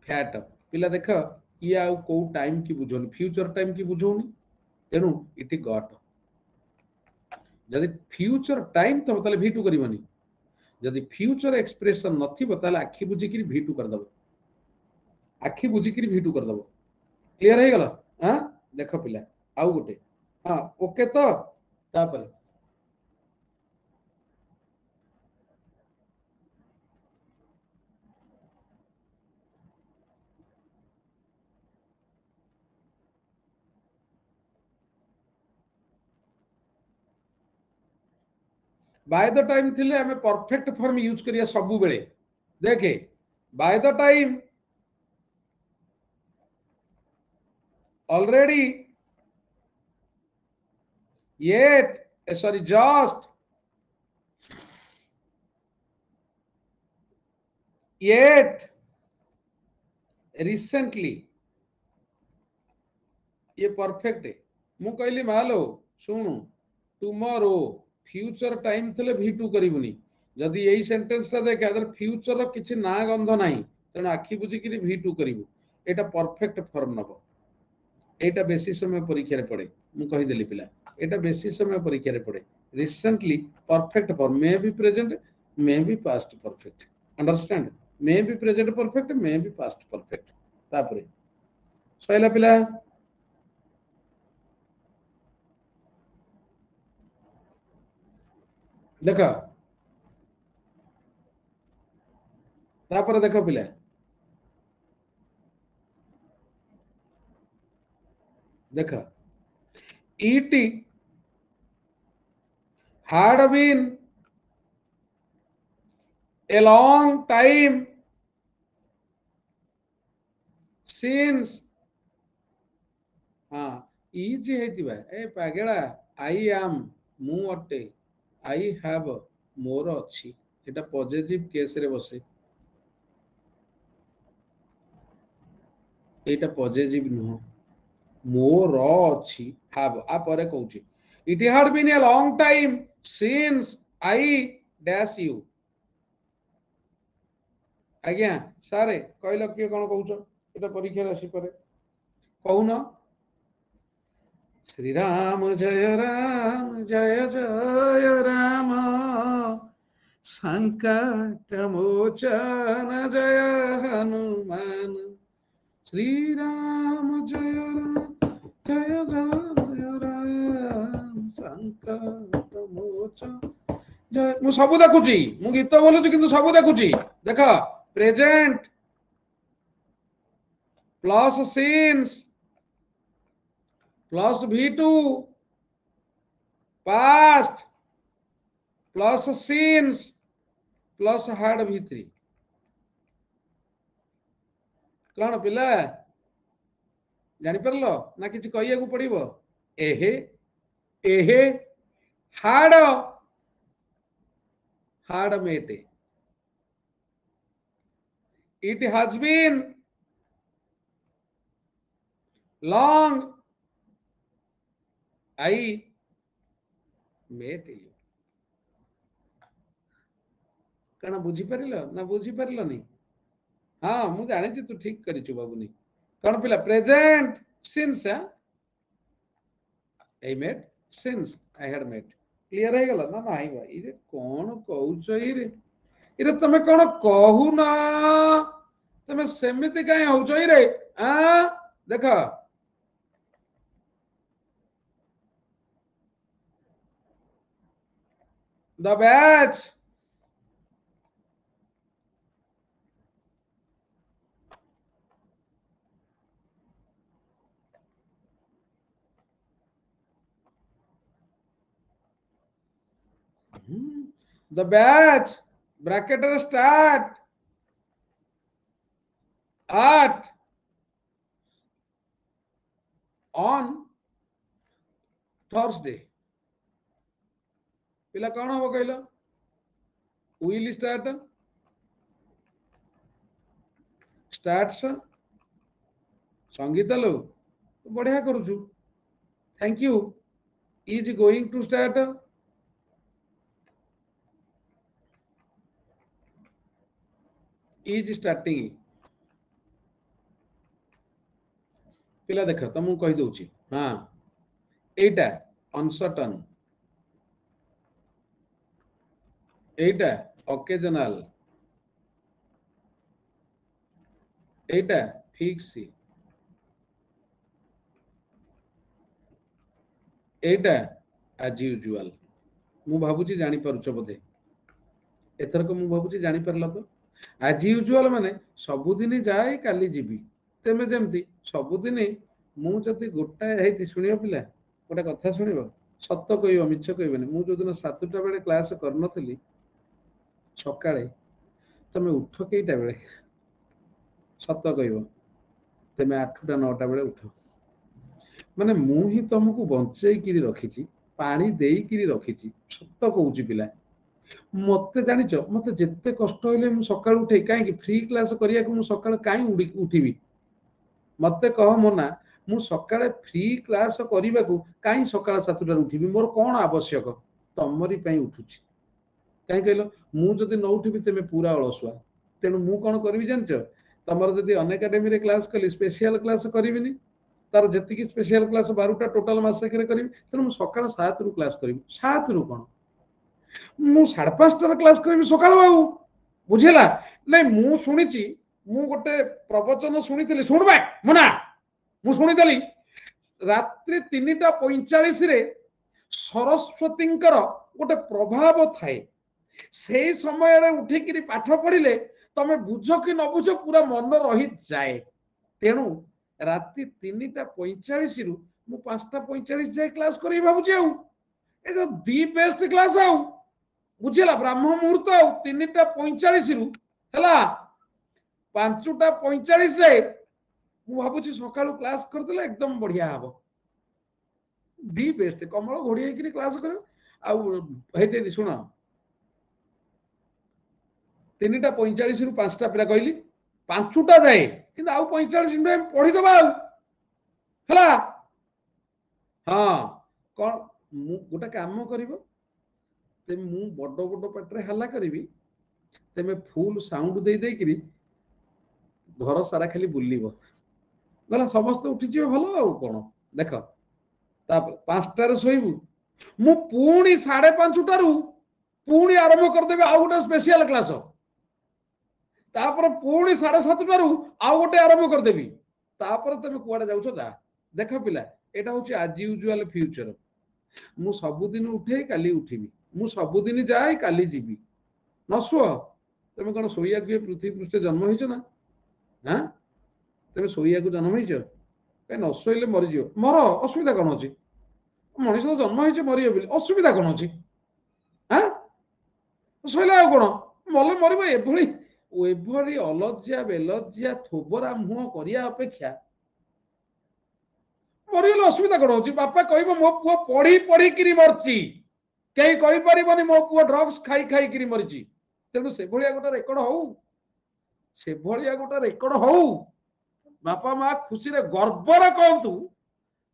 फैट पिला देख ये आउ को टाइम की बुझोनी फ्यूचर टाइम की बुझोनी तेणु इटी गट जदि फ्यूचर टाइम तो ताले V2 करबनी जदि फ्यूचर एक्सप्रेशन नथिबो ताले आखि बुझी कि V2 कर दबो आखि बुझी कि V2 कर दबो क्लियर है गला हां देखो पिला आउ गोटे हां ओके तो तापर बाय द टाइम थिले हमें परफेक्ट फॉर्म यूज करिया सबु बेले देखे by the time already yet sorry just yet recently ये परफेक्ट है मु कहली मालो सुनु टुमारो फ्यूचर टाइम थले V2 करिवनी जदि यही सेंटेंस ता देखा अदर फ्यूचर रो किछि ना गंध नाही तेणु आखि बुझी कि V2 करिवु एटा परफेक्ट फॉर्म नबो एटा बेसी समय परीक्षा रे पड़े मु कहि देली पिला एटा बेसी समय परीक्षा रे पड़े recently perfect form may be present may be past perfect understand may be present perfect may be past perfect तापरे सैला पिला देखा तापर देख पिला देख it had been a long time since हाँ इज हेतिबा ए पागेला आई एम मु अटे आई हैव मोर अछि एटा पॉजिटिव केस रे बसे एटा पॉजिटिव नुह मोर अछि हैव आ परे कहूची it had been a long time since I dash you आज्ञा सारे कहलो किए कोन कहूछ एटा परीक्षा राशि परे कहून श्री राम जय राम संकट मोचन जय हनुमान श्री राम जय राम संकट मोचन जय मु सब देखुची मु गीत बोलुची किंतु सब देखुची देख present plus scenes plus V2 past plus scenes plus hard V3 कौन पिला जानी परलो ना किछि कहिया को पड़िबो एहे एहे हार्ड हार्ड मेटे it has been long I met you कना बुझी परिलो ना बुझी परिलो नहीं हाँ मु जाने छी तू ठीक करिछु बाबूनी कौन पिला present since I met since I had met clear है गला ना नाही बा इरे कोन कहउछ इरे तमे कोन कहू ना तमे सेमिति काई होउछ इरे आ देखा the batch the batch bracket start at on Thursday पिला कौन हम कहल विल स्टार्ट स्टार्ट्स संगीत लो बढ़िया करूछु thank you is going to start is starting पिला देख तुमको कही दउची हाँ एटा अनसर्टन एटा ओकेजनल एटा फिक्स एटा एज यूजुअल मु भाबुची जानी परछ बोधे एथर को मु भाबुची जानी परला तो एज यूजुअल माने सबुदिन जाए काली जीवी तेमे जेमती सबुदिन मु जति गोटा हेती सुनियो पिला गोटा कथा सुनिबो सत्य कहइबो मिछ कहइबोनी मु जो दिन 7टा बेले क्लास करनथली सकाळे तमे उठ केइटा बेले सत्य कहइबो तमे 8टा 9टा बेले उठ माने मु ही तुमको बंचेई किरी रखिची पानी देई किरी रखिची सत्य कहउची पिला मते जानिच मते जेते कष्ट होले मु सकाळ उठे काहे कि फ्री क्लास करिया को मु सकाळ काहे उठीबी मते कह मोना मु सकाळे फ्री क्लास करिबा को काहे सकाळ 7टा उठीबी मोर कोन आवश्यक तमरी पई उठुची काहे कहलो मु जदी न उठीबी तेमे पूरा अलसुआ तेनु मु कोन करबी जानछ तमर जदी अन एकेडमी रे क्लास कली स्पेशल क्लास करिबिनी तार जति की स्पेशल क्लास 12टा टोटल मासे करे करिबी तेनु मु सकाळ 7 रु क्लास करिबी 7 रु कोन मु 5:30 क्लास करिबी सकाळ बाबू बुझिला नै मु सुनिची मु गोटे प्रवचन सुनितली सुनबा मुना मु सुनितली रात्रि 3:45 रे सरस्वतींकर गोटे प्रभाव थाए से समय रे उठी किरी पाठ पढ़िले तमे बुझ कि न बुझ पूरा मन रही जाए तेणु राति 3:45 रु मु 5:45 जाए क्लास करी भाबुची आउ ए तो दी बेस्ट क्लास आउ बुझिला ब्राह्म मुहूर्त आउ 3:45 रु हला 5:45 जाए मु भाबुची सकाळु क्लास करदेले एकदम बढ़िया हबो दी बेस्ट कमल घोड़ी हेकि क्लास कर आउ हेते सुन 3:45 रु 5टा पिला कहली 5टा जाए किंतु आउ 45 मिनिट पढ़ी दबा आउ हला हाँ कौन मु गोटे काम करिवो ते मु बड़ बड़ पाटरे हल्ला करिवि तेमे फुल साउंड दे दे किरि घर सारा खाली बुलिबो गला समस्त उठी जिवे भलो आउ कोन देख तापर 5टारे सोइबु मु पुणी 5:30 रु पुणी आरंभ कर देबे आउ गोटे स्पेशल क्लास तापर पुणी 7:30 रु आउ गोटे आरंभ कर देबी तापर तमे कुआडे जाउछो जा देख पिला एटा होची आज यूजुअल फ्यूचर मु सबुदिन उठे काली उठिबी मु सबुदिन जाए काली जीबी नसुओ तमे कोन सोइया के पृथ्वी पृष्ठ जन्म होइछो ना हां तमे सोइया को जन्म होइछो कहीं न सोइले मरि जियो मर असुविधा कोन अछि मनीष तो जन्म होइछे मरियो बोली असुविधा कोन अछि हां सोइले आ कोन मले मरिबो एभଳି अलज्या बेलज्या थोबरा मुह करिया अपेक्षा मरिगले असुविधा कोन अछि बापा कहबो मो पुओ पढ़ी पढ़ी किरी मरची कई कहि परिबनी मो पुओ ड्रग्स खाई खाई किरी मरची तेनु से भलिया गोटा रेकर्ड हौ से भलिया गोटा रेकर्ड हौ बापा मा खुशी रे गर्व रे कहतु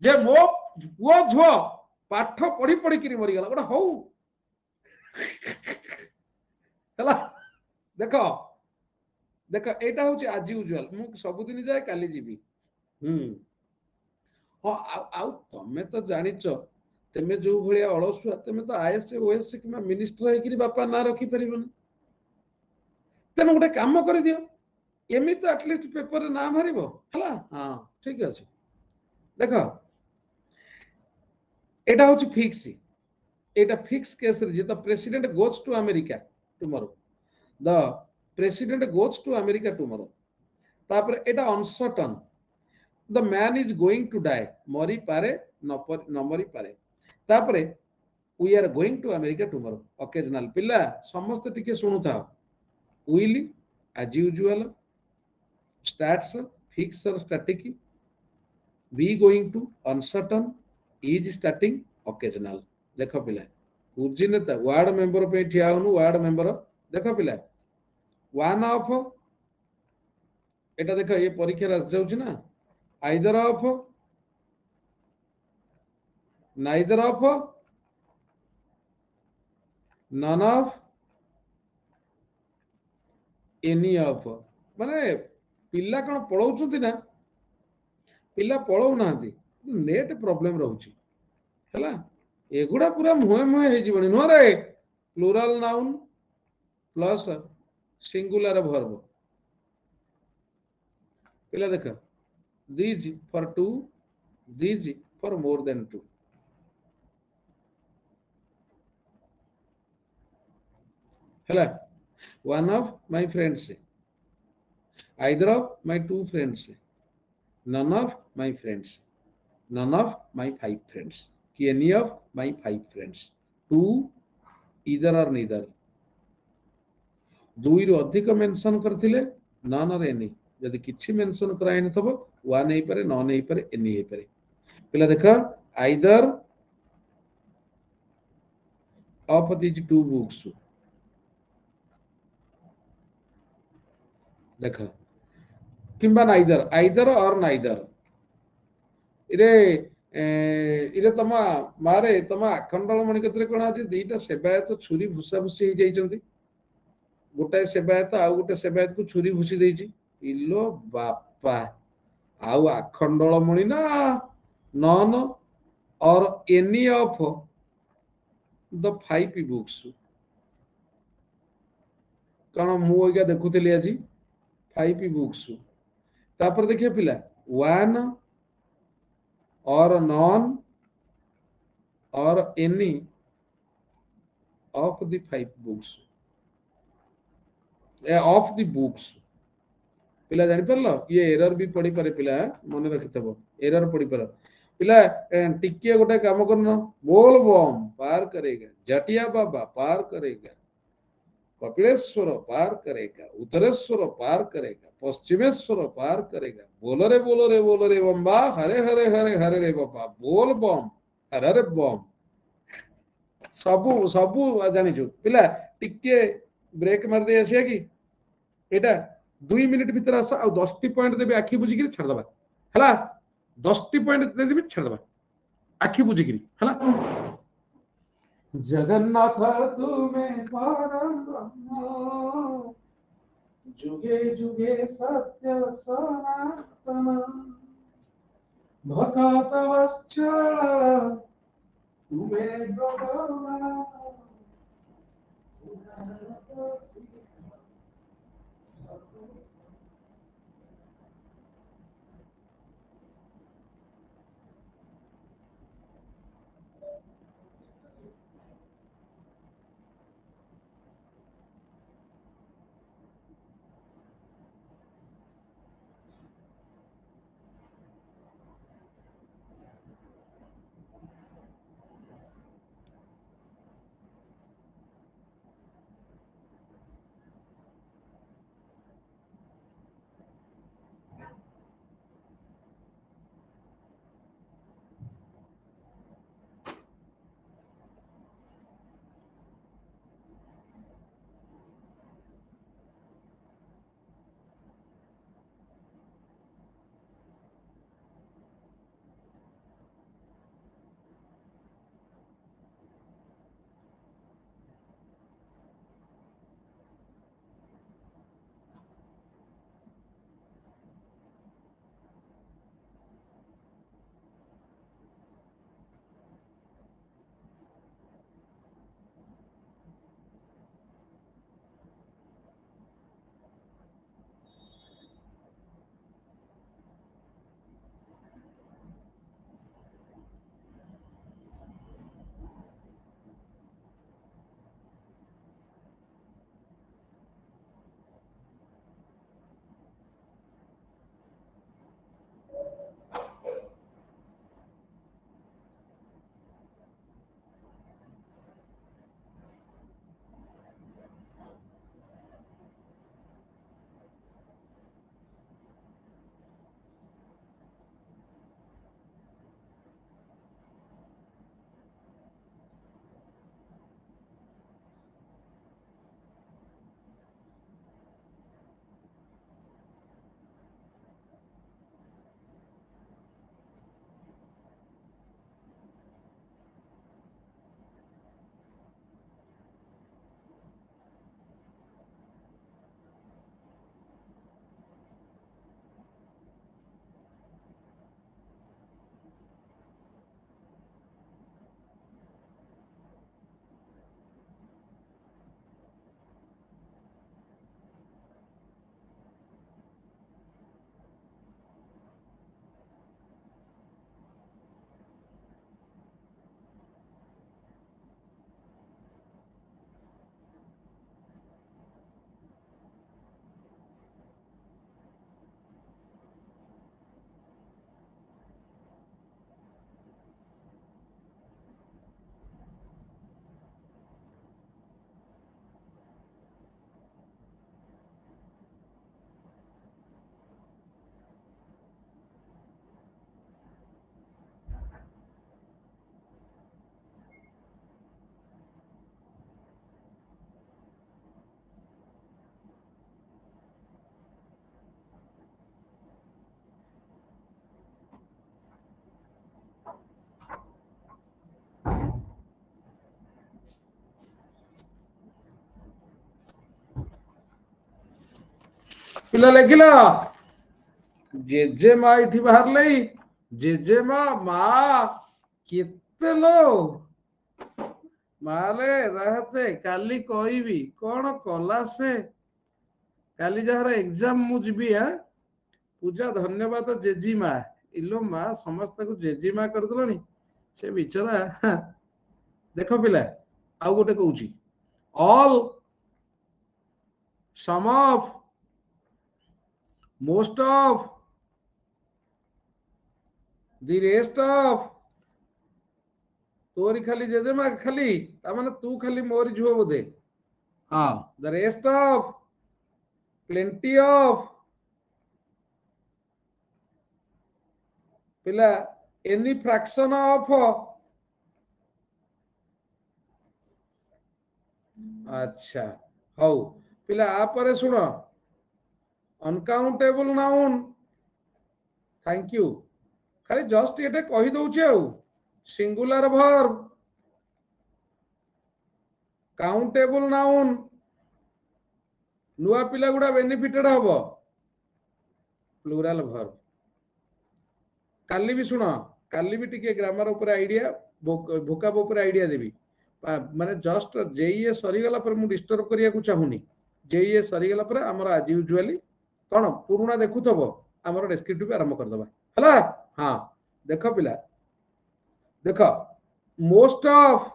जे मो पुओ झो पाठ पढ़ी पढ़ी किरी मरि गला गोटा हौ हला देखो देख एटा होची आज यूजुअल मु सबुदिन जाए काली जीबी हाँ आउ तमे तो जानिच तमे जो भलिया अलसुआ तमे तो आईएस ओएस कि मिनिस्टर हेकि बापा ना रखी परिबन तमे गोटे काम कर दियो एमी तो एटलीस्ट पेपर ना मारिबो हला हां ठीक अछि देखो एटा होची फिक्स एटा फिक्स केस रे जे the president goes to America tomorrow the president goes to America tomorrow तापर एटा uncertain the man is going to die मरी पारे न मरी पारे तापरे we are going to America tomorrow occasional पिला समस्त टिके सुनु था will as usual starts fix or static be going to uncertain is starting occasional देखो पिला कुर्जी नेता वार्ड मेंबर पे ठिया होनु वार्ड मेंबर देखो पिला वन ऑफ एटा देखो ये परीक्षा रास जाउछि ना either of neither of none of any of माने पिला कोन पळौछुंती ना पिला पळौ नांती नेट प्रॉब्लम रहउछि हला एगुडा पूरा मुहे मुहे हे जीवनी नो रे plural noun plus singular verb पिला देख these for two these for more than two hela one of my friends either of my two friends none of my friends none of my five friends ki any of my five friends two either or neither दुई रु अधिक mention करथिले none और any जदि किछि mention कराय न थबो one हे पारे नन हे पारे एनी हे पारे पिला देख either of these two books देख किंबा नाइदर आइदर और नाइदर इरे तमा मारे तमा अखंडल मणि कतरे कोन अछि दुईटा सेवायत छुरी भूसा भूसी हे जाइचंती गोटाए सेवायत आ गोटे सेवायत को छुरी भूसी देइची इलो बापा आउ अखंडल मणि ना नन और any of the five books कारण मु ओइगा देखुतली आजी फाइव बुक्स तापर देखिए पिला वन और नॉन और any of the five books of the books पिला जानि परलो ये एरर भी पड़ी पारे पिला मन रखिथबो एरर पड़ी पार पिला टिके गोटे काम करनो बोल बम पार करेगा जटिया बाबा पार करेगा कपिलेश्वर पार करेगा उत्तरेश्वर पार करेगा पश्चिमेश्वर पार करेगा बोलो रे बम्बा हरे हरे हरे हरे रे बाबा बोल बम हरे हरे बम सबू सबू जानिछु पिला टिके ब्रेक मार दे आसिया कि एटा 2 मिनिट भीतर आस आ 10 टी पॉइंट देबे आखी बुझी के छाड़ दबा हला 10 टी पॉइंट दे देबे छाड़ दबा आखी बुझी के हला जगन्नाथ तुम्हें परम ब्रह्म जुगे जुगे सत्य सनातन भक्त वत्सल तुम्हें भगवान पिला लेखिला जेजे मा इठी बाहर लई जेजे मा केते लो माले रहते काली कहबी कौन कला से काली जहार एग्जाम मु जीबी हां पूजा धन्यवाद जेजी मा इलो मा समस्त को जेजी मा कर दलनी से बिचरा देखो पिला आउ गोटे कहूची all sum of, most of, the rest of, तोरी खाली जेजेमा खाली तामाने तू खाली मोरी झुओ बोधे हाँ the rest of, plenty of, पिला any fraction of, अच्छा हौ पिला आपरे सुनो uncountable noun, thank you खाली जस्ट ये कही दउछि आउ singular verb, countable noun, नुआ पिला गुडा बेनिफिटेड हबो प्लूरल वर्ब काली भी सुनो काली भी टिके ग्रामर ऊपर आइडिया भोकाब ऊपर आइडिया देबी माने जस्ट जेईए सरी गला पर मु डिस्टर्ब करिया को चाहुनी जेईए सरी गला पर हमर आज यूजुअली कोन पुरुना देखुथबो हमर डिस्क्रिप्टिव आरंभ कर दबा हला हां देखो पिला देखो most of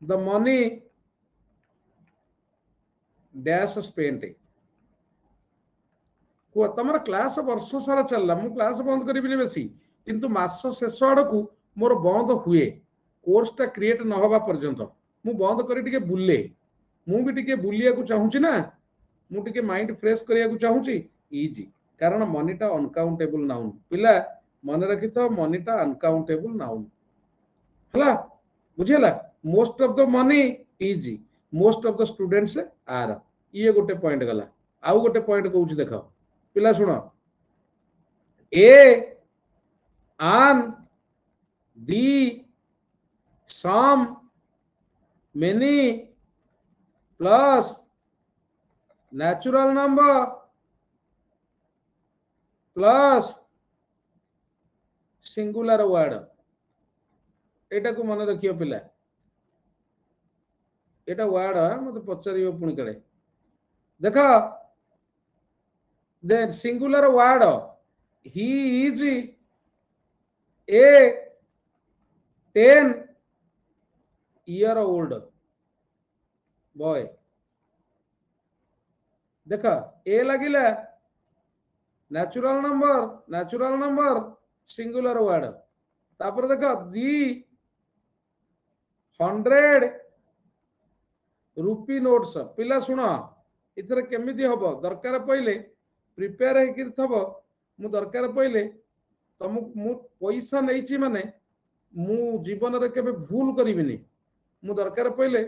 the money dash spent को तमर क्लास वर्ष सारा चलला मु क्लास बंद करिबिनी बेसी किंतु मास शेष आड़कू मोर बंद हुए कोर्स टा क्रिएट न होबा पर्यंत मु बंद करी टिके बुले मु भी टिके बुलिया को चाहूची ना मु टिके माइंड फ्रेश करिया को चाहूची इजी कारण मनीटा अनकाउंटेबल नाउन पिला मन रखि तो मनीटा अनकाउंटेबल नाउन हला बुझेला most of the money is most of the students are ये गोटे पॉइंट गला आउ गोटे पॉइंट कहूची देखो पिला सुनो a an the some many plus natural number plus singular word एटा को मन रखियो पिला एटा वर्ड मते पचारियो पुणी कड़े देखो then singular word he is a 10-year-old boy देखा ए लगिला नेचुरल नंबर सिंगुलर वर्ड तापर देखा दी 100 रुपी नोट्स पिला सुनो इथरे केमिति हबो दरकार पइले प्रिपेयर हेकिर थबो मु दरकार पइले तुम मु पैसा नैछि माने मु जीवन रे केबे भूल करिबिनी मु दरकार पइले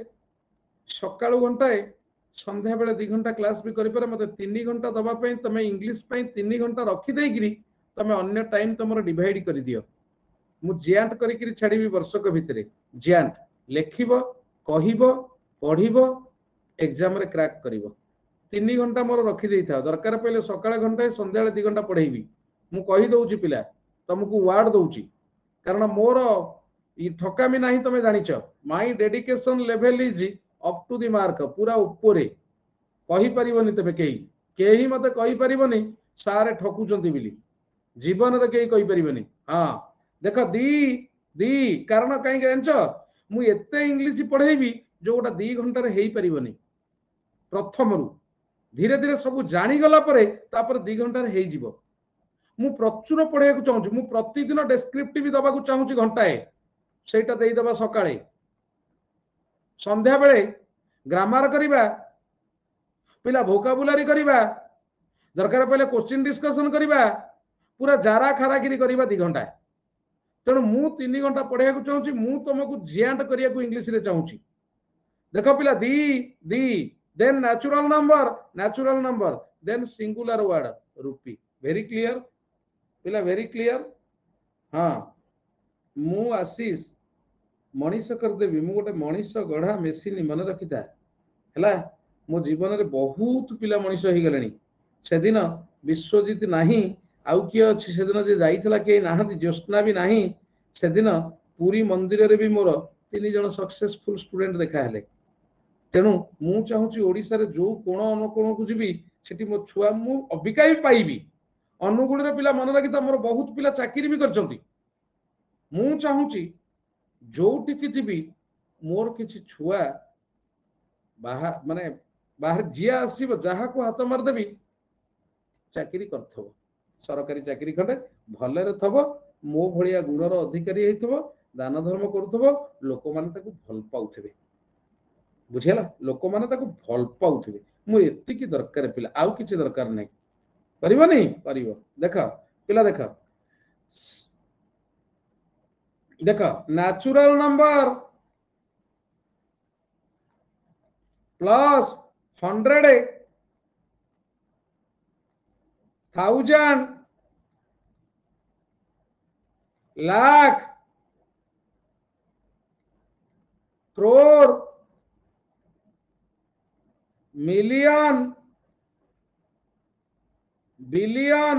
सकाळु घंटाए संध्या बेले 2 घंटा क्लास भी करि पारे मते 3 घंटा दबा पई तमे इंग्लिश पई 3 घंटा रखि देई गिरी तमे अन्य टाइम तमरो डिवाइड करि दियो मु ज्यांट करि किरि छाडीबी वर्षक भितरे ज्यांट लेखिबो कहिबो पढिबो एग्जाम रे क्रैक करिबो 3 घंटा मोर रखी देई था दरकार पहले सकाळ घंटा संध्या 2 घंटा पढेबी मु कहि दउची पिला तुमको वर्ड दउची कारण मोर ई ठकामी नाही तमे जानिछ my dedication level is up to the mark पूरा ऊपरे कहि परिबनी तबे केही मते कहि परिबनी सारे ठकुचंती बिली जीवन रे केही कहि परिबनी हां देखो दी कारण काई जानछ मु एते इंग्लिश पढेबी जोटा 2 घंटा रे हेई परिबनी प्रथम रु धीरे धीरे सब जानी गला परे तापर 2 घंटा रे हेई जीवो मु प्रचुर पढ़िया को चाहूची मु प्रतिदिन डेस्क्रिप्टिव दबा को चाहूची घंटाए सेटा देई दबा सकाळे संध्या बेले ग्रामर करिबा पिला वोकाबुलारी करिबा दरकार पहले क्वेश्चन डिस्कशन करिबा पूरा जारा खारागिरी करिबा 2 घंटा तेणु मु 3 घंटा पढ़िया को चाहूची मु तुमको जियांट करिया को इंग्लिश रे चाहूची देखो पिला दी then natural number then singular word rupee very clear पिला very clear हाँ मु आशीष मनीष कर देबी मु गोटे मनीष गढ़ा मेसिन मन रखिता हला मो जीवन रे बहुत पिला मनीष ही गलेनी से दिन विश्वजीत नाही आउ किए अछि से दिन जे जाईथला के नाहंती ज्योत्स्ना भी नाही से दिन पूरी मंदिर रे भी मोर 3 जण सक्सेसफुल स्टूडेंट देखा हेले तेणु मु चाहूची ओडिसा रे जो कोण अनुकोण को जीवी सेठी मो छुआ मु अबिका भी पाइबी अनुगुण रे पिला मन रखिता मोर बहुत पिला चाकरी भी करचंती मु चाहूची जोटी की जीवी मोर किछि छुआ माने बाहर जी आसब जहाँ को हाथ मारदेवी चाकरी कर सरकारी चाकरी खंडे भलरे थब मो भलिया गुणर अधिकारी होइथबो दान धर्म करुथबो लोक माने ताको भल पाउथिबे बुझिला लोक माने ताको भल पाउथिबे मु एतिकी दरकार पिला आउ किछि दरकार नै करिवो नै करिवो देख पिला देख देख natural number plus 100 1000 lakh crore million billion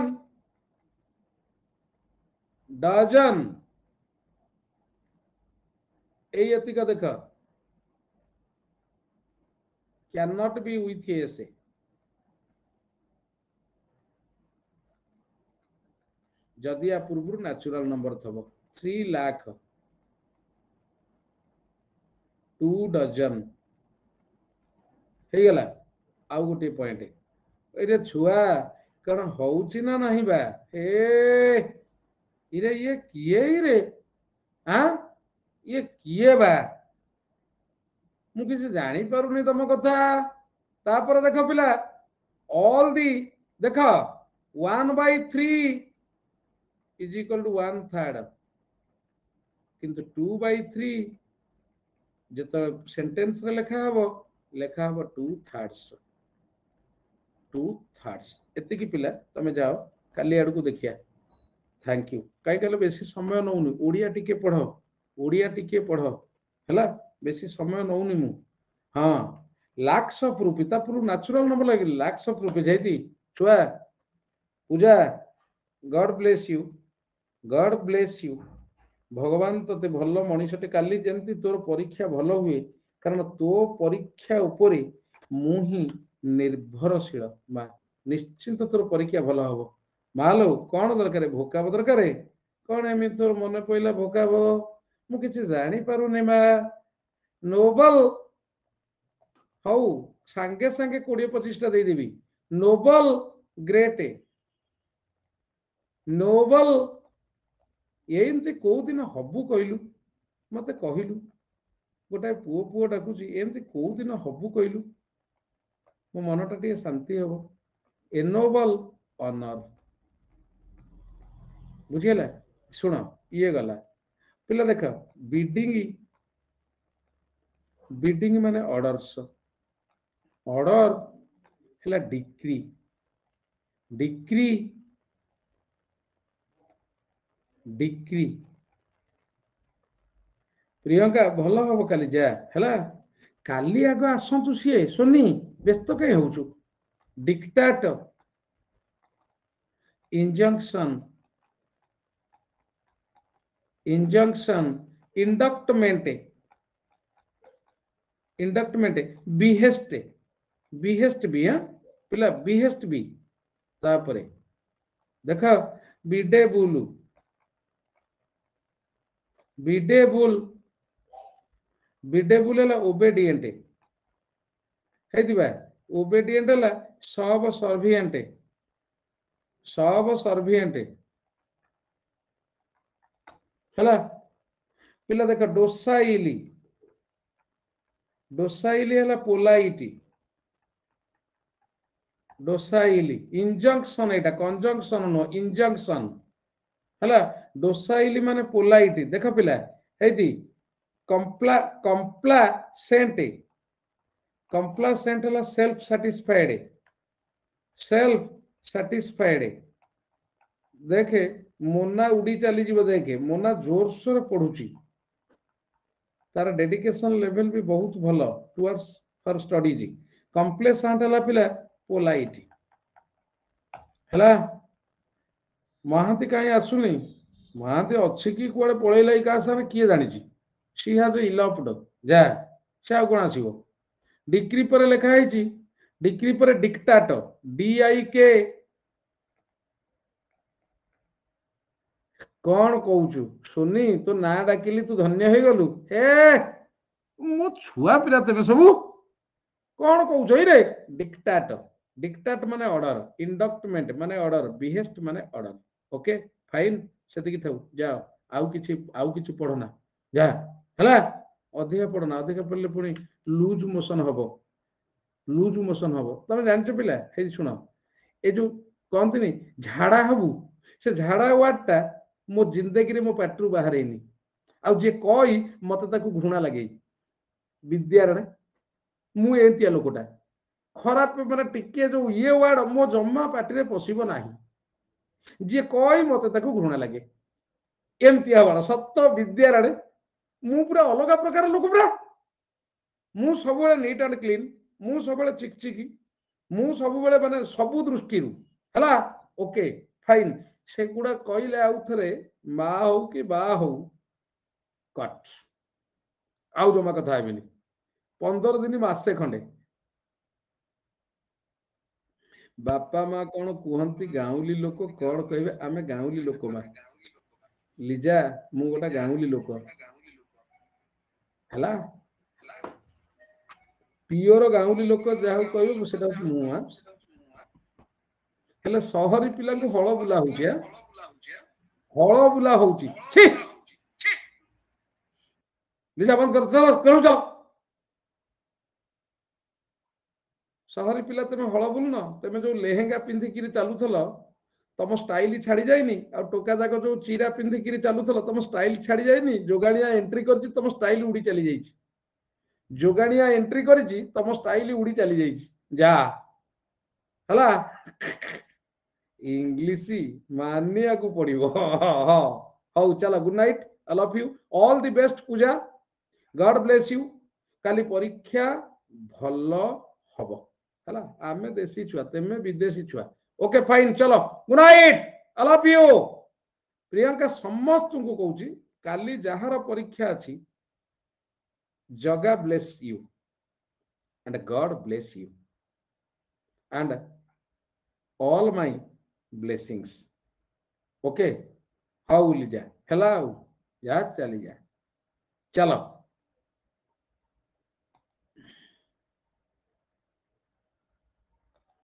dozen एति का देख कैन नॉट बी विथ एसे जदि या पूर्व नेचुरल नंबर थब 3 लाख 2 डजन हो गला आउ गोटे पॉइंट ये छुआ कौन होउची ना नहीं बा इरे ये किए रे हाँ ये किए बा मु किसी जानी पारुनी तुम कथा तापर देख पिला ऑल दी देख 1/3 इज इक्वल टू 1/3 किंतु 2/3 जत सेंटेंस रे लिखा हबो 2/3 एति की पिला तमे जाओ काली आड़ को देखिया थैंक यू कई कहले बेसी समय नौनी ओडिया टिके पढ़ो हला बेसी समय नौनी मु हाँ लाक्स ऑफ रुपी ता पूर्व नेचुरल नंबर लगे लाक्स ऑफ रुपी जाइती छुआ पूजा गॉड ब्लेस यू भगवान तते भल मनीषटे काली जमती तोर परीक्षा भल हुए कारण तो परीक्षा उपरे मु ही निर्भरशील मा निश्चिंत तोर परीक्षा भल हम मालो कौन दरकार भोकाब दरकार कौन एम तोर मन पड़ा भोकाब मु किसी जानी पारुनी मा नोबल हौ सांगे सांगे 20-25 टा दे देबी नोबल ग्रेट नोबल एमती कौ दिन हबु कहलु मत कहलु गोटाए पुओ डाकुची एमती कौ दिन हबु कहलु मो मनटा टे शांति हम एनोबल ऑनर बुझीला सुन ये गला पिला देख बिडिंग माने ऑर्डर्स ऑर्डर है डिक्री डिक्री डिक्री प्रियंका भल हम काली जा है काली आग आसतु सी सोनी व्यस्त कहीं हो डिक्टाट इंजंक्शन इंडक्टमेंट बिहेस्ट भी हाँ पिला बिहेस्ट भी तापरे देख बिडेबुल है ओबेडिएंट ओबेडिएंट है सब सर्भिएंट है पिला देख डोसाइली है पोलाइटी डोसाइली इंजंक्शन एटा कंजंक्शन नो इंजंक्शन है डोसाइली माने पोलाइटी देख पिला है कंप्लासेंट है सेल्फ सैटिस्फाइड देखे मोना उड़ी चली जीव देखे मोना जोरसोर पढ़ुची तार डेडिकेशन लेवल भी बहुत भलो टुवर्ड्स हर स्टडीज कंप्लेसेंट है पिला पोलाइट है महांती कहीं आसुनी महांती अच्छी कि कुआड़े पलैला क्या सारे किए जानी सी हाज इलप्ड जा से आ कौन आसो डिक्री पर लिखाई डिक्री पर डिक्टाट DIK कौन कहू सुनी तो ना डाकिली तू धन्य हो गलु ए मो छुआ पिला तेरे सबू कौन कहूछ रे डिक्टाट डिक्टाट माने ऑर्डर इंडक्टमेंट माने ऑर्डर बिहेस्ट माने ऑर्डर ओके फाइन सेति थाउ जाओ आउ किछि पढ़ना जा हला अधिक पढ़ना अधिक पढ़ले पुणी लूज मोशन हबो लूज मोशन हबो तमे जानछ पिला हे सुनो ए जो कहते नहीं झाड़ा हबु से झाड़ा वार्ड टा मो जिंदगी रे मो पाटरू बाहर हेनी आउ जे कई मते ताकू घृणा लगे विद्यारण मु एंतिया लोकटा खराब माने टिके जो ये वार्ड मो जम्मा पाटी रे पसिबो नाही जे कई मते ताकू घृणा लगे एमतिया वाला सत्य विद्यारण मु पूरा अलग प्रकार लोक पूरा मु सब नीट एंड क्लीन मु सब चिकचिकी मु सब माने सबु दृष्टि हला ओके फाइन से गुड़ा कहले आउ थरे मा हो कि बा हो कट आउ जमा कथा हेबिनी 15 दिन मासे खंडे बापा माँ कौन कहती गाँवली लोक कौन कहे आमे गाँवली लोक मा लिजा मु गोटा गाँवली लोक हला पियोर गाँवली लोक जहाँ कहबे सेटा मु हेले सहरी पिला को हଳ बुला होची हଳ बुला होची छी लिजा बंद कर चलो करू चलो सहरी पिला तमे हଳ बुलुन तमे जो लेहेंगा पिंधिकिरी चालुथल तम स्टाइल छाड़ी जाइनी आ टोका जाक जो चीरा पिंधिकिरी चालुथल तम स्टाइल छाड़ी जाइनी जोगाणिया एंट्री करछि तम स्टाइल उड़ी चली जाइछि जोगाणिया एंट्री करछि तम स्टाइल उड़ी चली जाइछि जा हला इंग्लिश मानिया को पड़िबो हाउ चलो good night I love you all the best पूजा गॉड ब्लेस यू काली परीक्षा भलो हबो हला आमे देसी छुआ तेमे विदेशी छुआ ओके फाइन चलो good night I love you Priyanka समस्त को कहूची काली जहार परीक्षा अछि जगा bless you and God bless you and all my blessings okay हाउ लिजा हेलो जा चली जा चलो